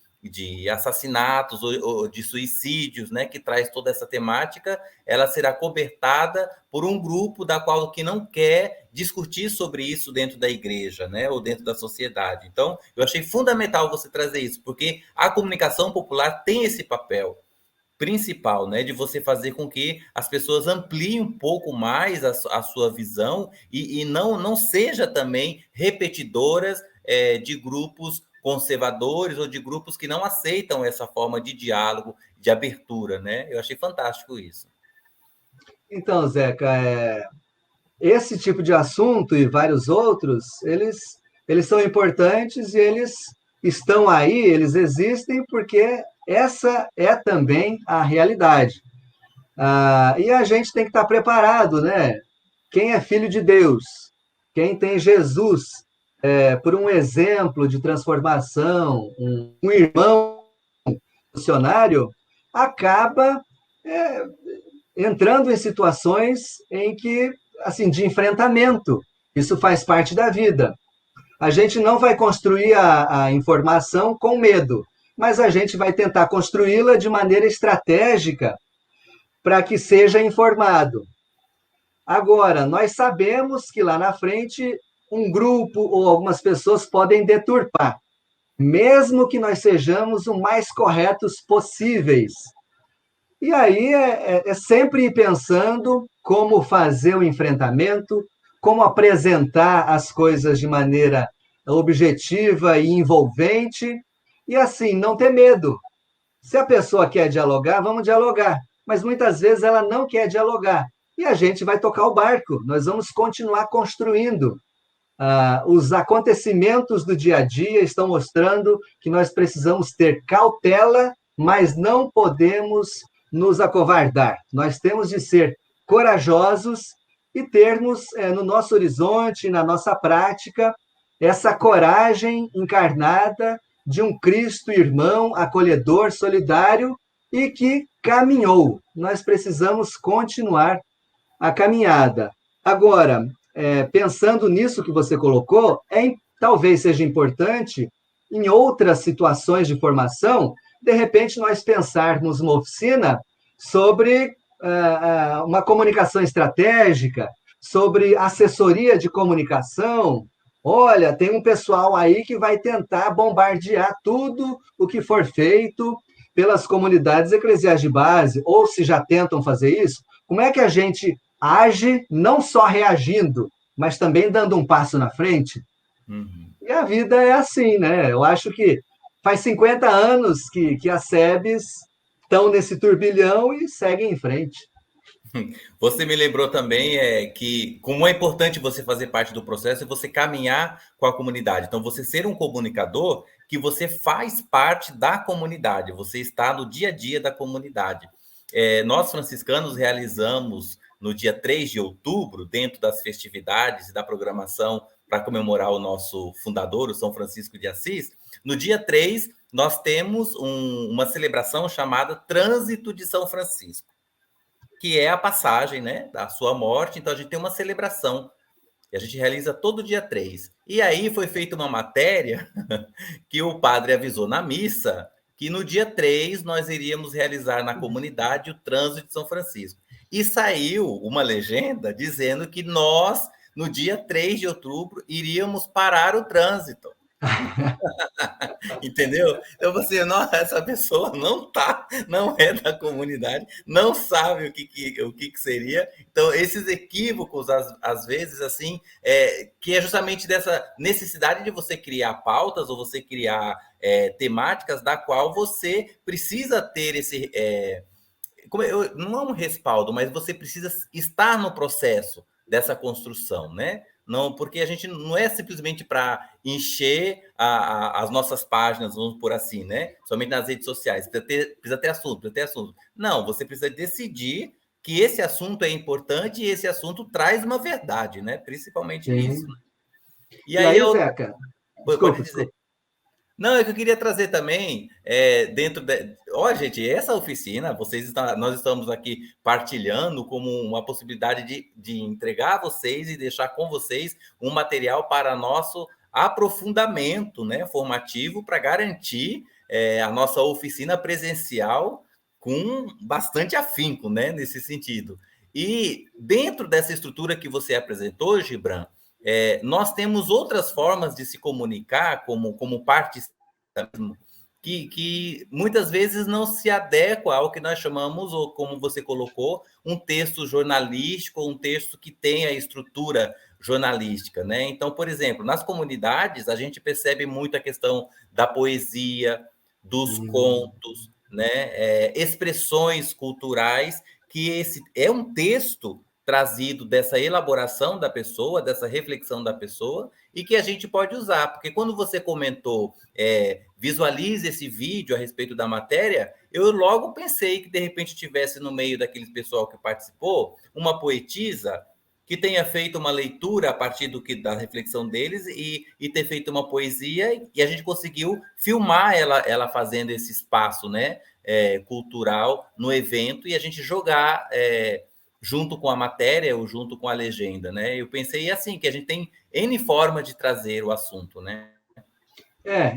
assassinatos ou de suicídios, né, que traz toda essa temática, ela será cobertada por um grupo da qual que não quer discutir sobre isso dentro da igreja, né, ou dentro da sociedade. Então, eu achei fundamental você trazer isso, porque a comunicação popular tem esse papel principal, né, de você fazer com que as pessoas ampliem um pouco mais a sua visão e não seja também repetidoras de grupos conservadores ou de grupos que não aceitam essa forma de diálogo, de abertura, né? Eu achei fantástico isso. Então, Zeca, esse tipo de assunto e vários outros, eles são importantes e eles estão aí, eles existem porque essa é também a realidade. E a gente tem que estar preparado, né? Quem é filho de Deus, quem tem Jesus por um exemplo de transformação, um irmão missionário, acaba é, entrando em situações em que, assim, de enfrentamento. Isso faz parte da vida. A gente não vai construir a informação com medo. mas a gente vai tentar construí-la de maneira estratégica para que seja informado. Agora, nós sabemos que lá na frente um grupo ou algumas pessoas podem deturpar, mesmo que nós sejamos o mais corretos possíveis. E aí é sempre ir pensando como fazer o enfrentamento, como apresentar as coisas de maneira objetiva e envolvente, e assim, não ter medo. Se a pessoa quer dialogar, vamos dialogar, mas muitas vezes ela não quer dialogar. E a gente vai tocar o barco, nós vamos continuar construindo. Os acontecimentos do dia a dia estão mostrando que nós precisamos ter cautela, mas não podemos nos acovardar. Nós temos de ser corajosos e termos no nosso horizonte, na nossa prática, essa coragem encarnada de um Cristo irmão, acolhedor, solidário e que caminhou. Nós precisamos continuar a caminhada. Agora, pensando nisso que você colocou, talvez seja importante, em outras situações de formação, de repente nós pensarmos uma oficina sobre uma comunicação estratégica, sobre assessoria de comunicação. Olha, tem um pessoal aí que vai tentar bombardear tudo o que for feito pelas comunidades eclesiais de base, ou se já tentam fazer isso, como é que a gente age não só reagindo, mas também dando um passo na frente? Uhum. E a vida é assim, né? Eu acho que faz 50 anos que as SEBs estão nesse turbilhão e seguem em frente. Você me lembrou também que como é importante você fazer parte do processo e você caminhar com a comunidade. Então, você ser um comunicador que você faz parte da comunidade, você está no dia a dia da comunidade. Nós, franciscanos, realizamos no dia 3 de outubro, dentro das festividades e da programação para comemorar o nosso fundador, o São Francisco de Assis, no dia 3, nós temos uma celebração chamada Trânsito de São Francisco, que é a passagem, né, da sua morte. Então, a gente tem uma celebração, e a gente realiza todo dia 3. E aí foi feita uma matéria que o padre avisou na missa que no dia 3 nós iríamos realizar na comunidade o trânsito de São Francisco. E saiu uma legenda dizendo que nós, no dia 3 de outubro, iríamos parar o trânsito. Entendeu? Então você, não, essa pessoa não é da comunidade, não sabe o que seria. Então, esses equívocos, às vezes, assim, que é justamente dessa necessidade de você criar pautas ou você criar temáticas da qual você precisa ter esse. Não é um respaldo, mas você precisa estar no processo dessa construção, né? Não, porque a gente não é simplesmente para encher as nossas páginas, vamos por assim, né? Somente nas redes sociais. Precisa ter assunto, precisa ter assunto. Não, você precisa decidir que esse assunto é importante e esse assunto traz uma verdade, né? Principalmente isso. Sim. E E aí aí, eu. Zeca, Pode desculpa, dizer. desculpa. Não, é que eu queria trazer também, dentro de. Ó, gente, essa oficina, nós estamos aqui partilhando como uma possibilidade de entregar a vocês e deixar com vocês um material para nosso aprofundamento, né, formativo, para garantir a nossa oficina presencial com bastante afinco, né, nesse sentido. E dentro dessa estrutura que você apresentou, Gibran, nós temos outras formas de se comunicar como parte que muitas vezes não se adequa ao que nós chamamos, ou como você colocou, um texto jornalístico, um texto que tem a estrutura jornalística, né? Então, por exemplo, nas comunidades a gente percebe muito a questão da poesia, dos contos, né? Expressões culturais, que esse é um texto trazido dessa elaboração da pessoa, dessa reflexão da pessoa, e que a gente pode usar, porque quando você comentou visualize esse vídeo a respeito da matéria, eu logo pensei que de repente tivesse no meio daquele pessoal que participou uma poetisa que tenha feito uma leitura a partir da reflexão deles e ter feito uma poesia, e a gente conseguiu filmar ela fazendo esse espaço, né, cultural no evento, e a gente jogar junto com a matéria ou junto com a legenda, né? Eu pensei assim, que a gente tem N forma de trazer o assunto, né?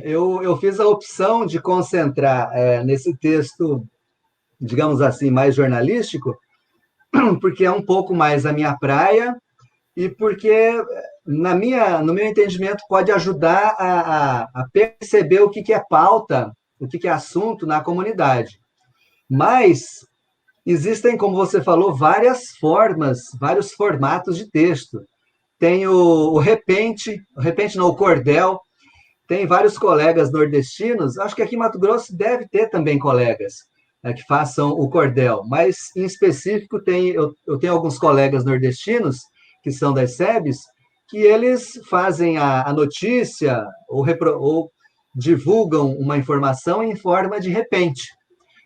Eu fiz a opção de concentrar nesse texto, digamos assim, mais jornalístico, porque é um pouco mais a minha praia e porque, no meu entendimento, pode ajudar a perceber o que é pauta, o que é assunto na comunidade. Mas existem, como você falou, várias formas, vários formatos de texto. Tem o repente não, o cordel. Tem vários colegas nordestinos, acho que aqui em Mato Grosso deve ter também colegas que façam o cordel, mas em específico eu tenho alguns colegas nordestinos que são das SEBs, que eles fazem a notícia ou divulgam uma informação em forma de repente.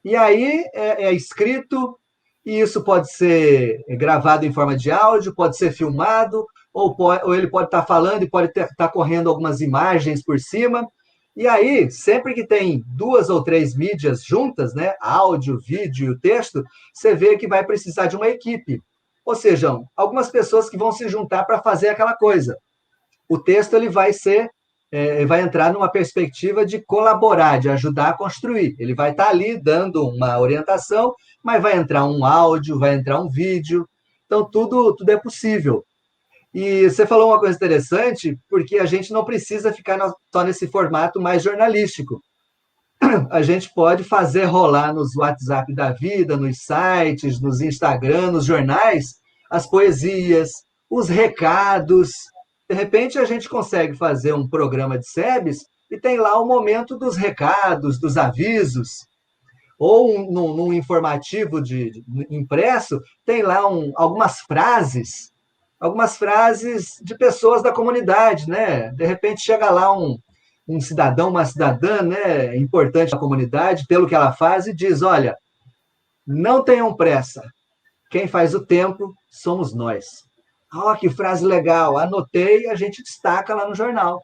E aí é escrito, e isso pode ser gravado em forma de áudio, pode ser filmado, ou ele pode estar falando e pode estar correndo algumas imagens por cima. E aí, sempre que tem duas ou três mídias juntas, né, áudio, vídeo e texto, você vê que vai precisar de uma equipe. Ou seja, algumas pessoas que vão se juntar para fazer aquela coisa. O texto ele vai entrar numa perspectiva de colaborar, de ajudar a construir. Ele vai estar ali dando uma orientação, mas vai entrar um áudio, vai entrar um vídeo. Então, tudo é possível. E você falou uma coisa interessante, porque a gente não precisa ficar só nesse formato mais jornalístico. A gente pode fazer rolar nos WhatsApp da vida, nos sites, nos Instagram, nos jornais, as poesias, os recados. De repente, a gente consegue fazer um programa de SEBS e tem lá o momento dos recados, dos avisos. Ou num informativo impresso, tem lá algumas frases de pessoas da comunidade, né? De repente chega lá um cidadão, uma cidadã, né, importante da comunidade, pelo que ela faz, e diz: olha, não tenham pressa, quem faz o tempo somos nós. Oh, que frase legal, anotei e a gente destaca lá no jornal.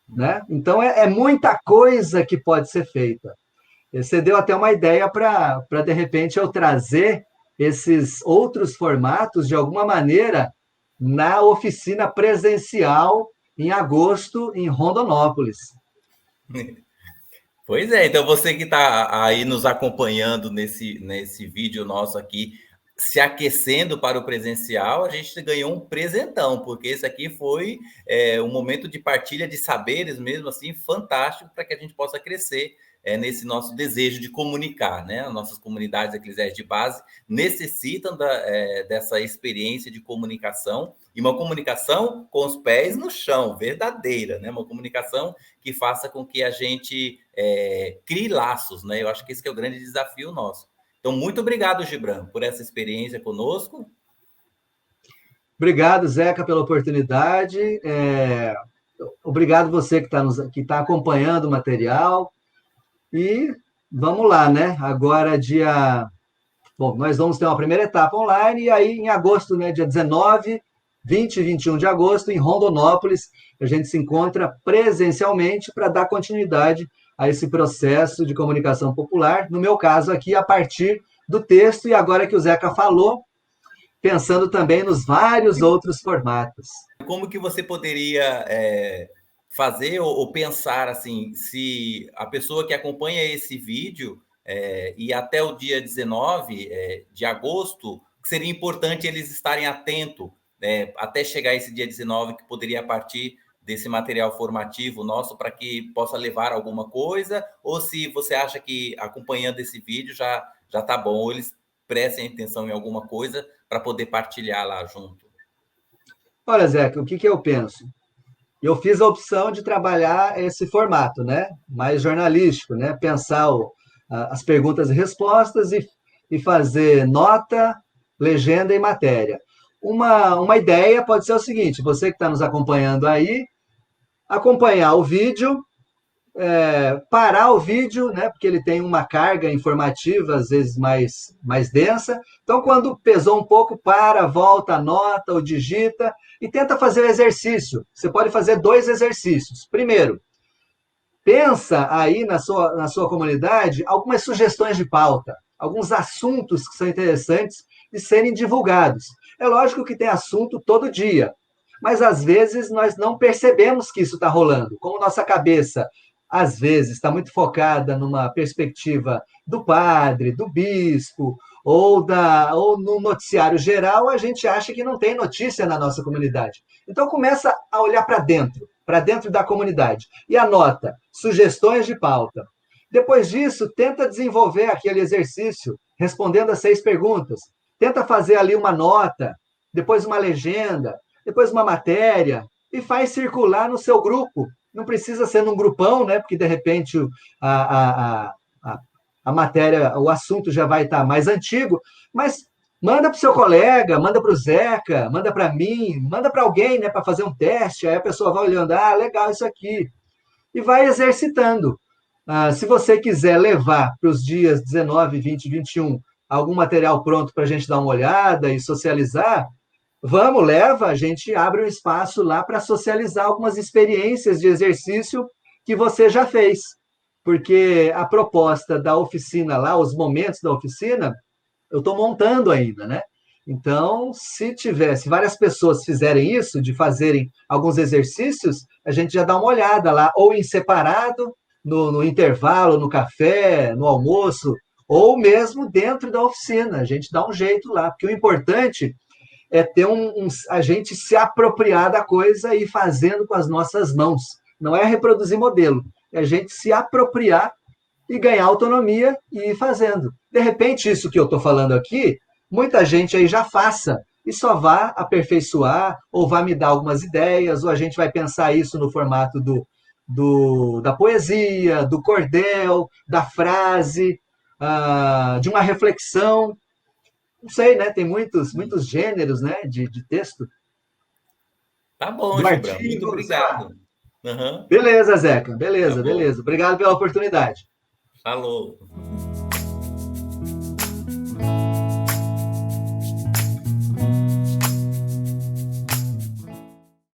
Né? Então, é muita coisa que pode ser feita. Você deu até uma ideia para, de repente, eu trazer esses outros formatos, de alguma maneira, na oficina presencial, em agosto, em Rondonópolis. Pois é, então você que está aí nos acompanhando nesse vídeo nosso aqui, se aquecendo para o presencial, a gente ganhou um presentão, porque esse aqui foi um momento de partilha de saberes mesmo assim, fantástico, para que a gente possa crescer nesse nosso desejo de comunicar, né? As nossas comunidades eclesiais de base necessitam dessa experiência de comunicação, e uma comunicação com os pés no chão, verdadeira, né? Uma comunicação que faça com que a gente crie laços, né? Eu acho que esse que é o grande desafio nosso. Então, muito obrigado, Gibran, por essa experiência conosco. Obrigado, Zeca, pela oportunidade. Obrigado você que tá acompanhando o material. E vamos lá, né? Agora, Bom, nós vamos ter uma primeira etapa online, e aí em agosto, né, dia 19, 20 e 21 de agosto, em Rondonópolis, a gente se encontra presencialmente para dar continuidade a esse processo de comunicação popular, no meu caso aqui, a partir do texto, e agora que o Zeca falou, pensando também nos vários outros formatos. Como que você poderia fazer ou pensar assim, se a pessoa que acompanha esse vídeo e até o dia 19 de agosto, seria importante eles estarem atentos até chegar esse dia 19, que poderia partir desse material formativo nosso para que possa levar alguma coisa, ou se você acha que acompanhando esse vídeo já está bom, ou eles prestem atenção em alguma coisa para poder partilhar lá junto. Olha, Zeca, o que eu penso? Eu fiz a opção de trabalhar esse formato, né? Mais jornalístico, né? Pensar as perguntas e respostas e fazer nota, legenda e matéria. Uma ideia pode ser o seguinte: você que está nos acompanhando aí, acompanhar o vídeo, parar o vídeo, né? Porque ele tem uma carga informativa, às vezes mais densa. Então, quando pesou um pouco, para, volta, anota ou digita e tenta fazer o exercício. Você pode fazer 2 exercícios. Primeiro, pensa aí na sua comunidade algumas sugestões de pauta, alguns assuntos que são interessantes de serem divulgados. É lógico que tem assunto todo dia, mas às vezes nós não percebemos que isso está rolando. Como nossa cabeça às vezes, está muito focada numa perspectiva do padre, do bispo, ou no noticiário geral, a gente acha que não tem notícia na nossa comunidade. Então começa a olhar para dentro da comunidade, e anota sugestões de pauta. Depois disso, tenta desenvolver aquele exercício, respondendo as 6 perguntas. Tenta fazer ali uma nota, depois uma legenda, depois uma matéria, e faz circular no seu grupo. Não precisa ser num grupão, né? Porque de repente a, a, a, a matéria, o assunto já vai estar mais antigo, mas manda para o seu colega, manda para o Zeca, manda para mim, manda para alguém, né, para fazer um teste. Aí a pessoa vai olhando, ah, legal isso aqui, e vai exercitando. Se você quiser levar para os dias 19, 20, 21 algum material pronto para a gente dar uma olhada e socializar, vamos, leva, a gente abre um espaço lá para socializar algumas experiências de exercício que você já fez. Porque a proposta da oficina lá, os momentos da oficina, eu estou montando ainda, né? Então, se várias pessoas fizerem isso, de fazerem alguns exercícios, a gente já dá uma olhada lá, ou em separado, no intervalo, no café, no almoço, ou mesmo dentro da oficina. A gente dá um jeito lá, porque o importante é ter a gente se apropriar da coisa e ir fazendo com as nossas mãos. Não é reproduzir modelo, é a gente se apropriar e ganhar autonomia e ir fazendo. De repente, isso que eu estou falando aqui, muita gente aí já faça e só vá aperfeiçoar ou vá me dar algumas ideias, ou a gente vai pensar isso no formato da poesia, do cordel, da frase, de uma reflexão. Não sei, né? Tem muitos gêneros, né, de texto. Tá bom, Do Gibran, muito artigo, sei lá. obrigado. Aham, Beleza, Zeca. tá Beleza, bom. beleza. Obrigado pela oportunidade. Falou.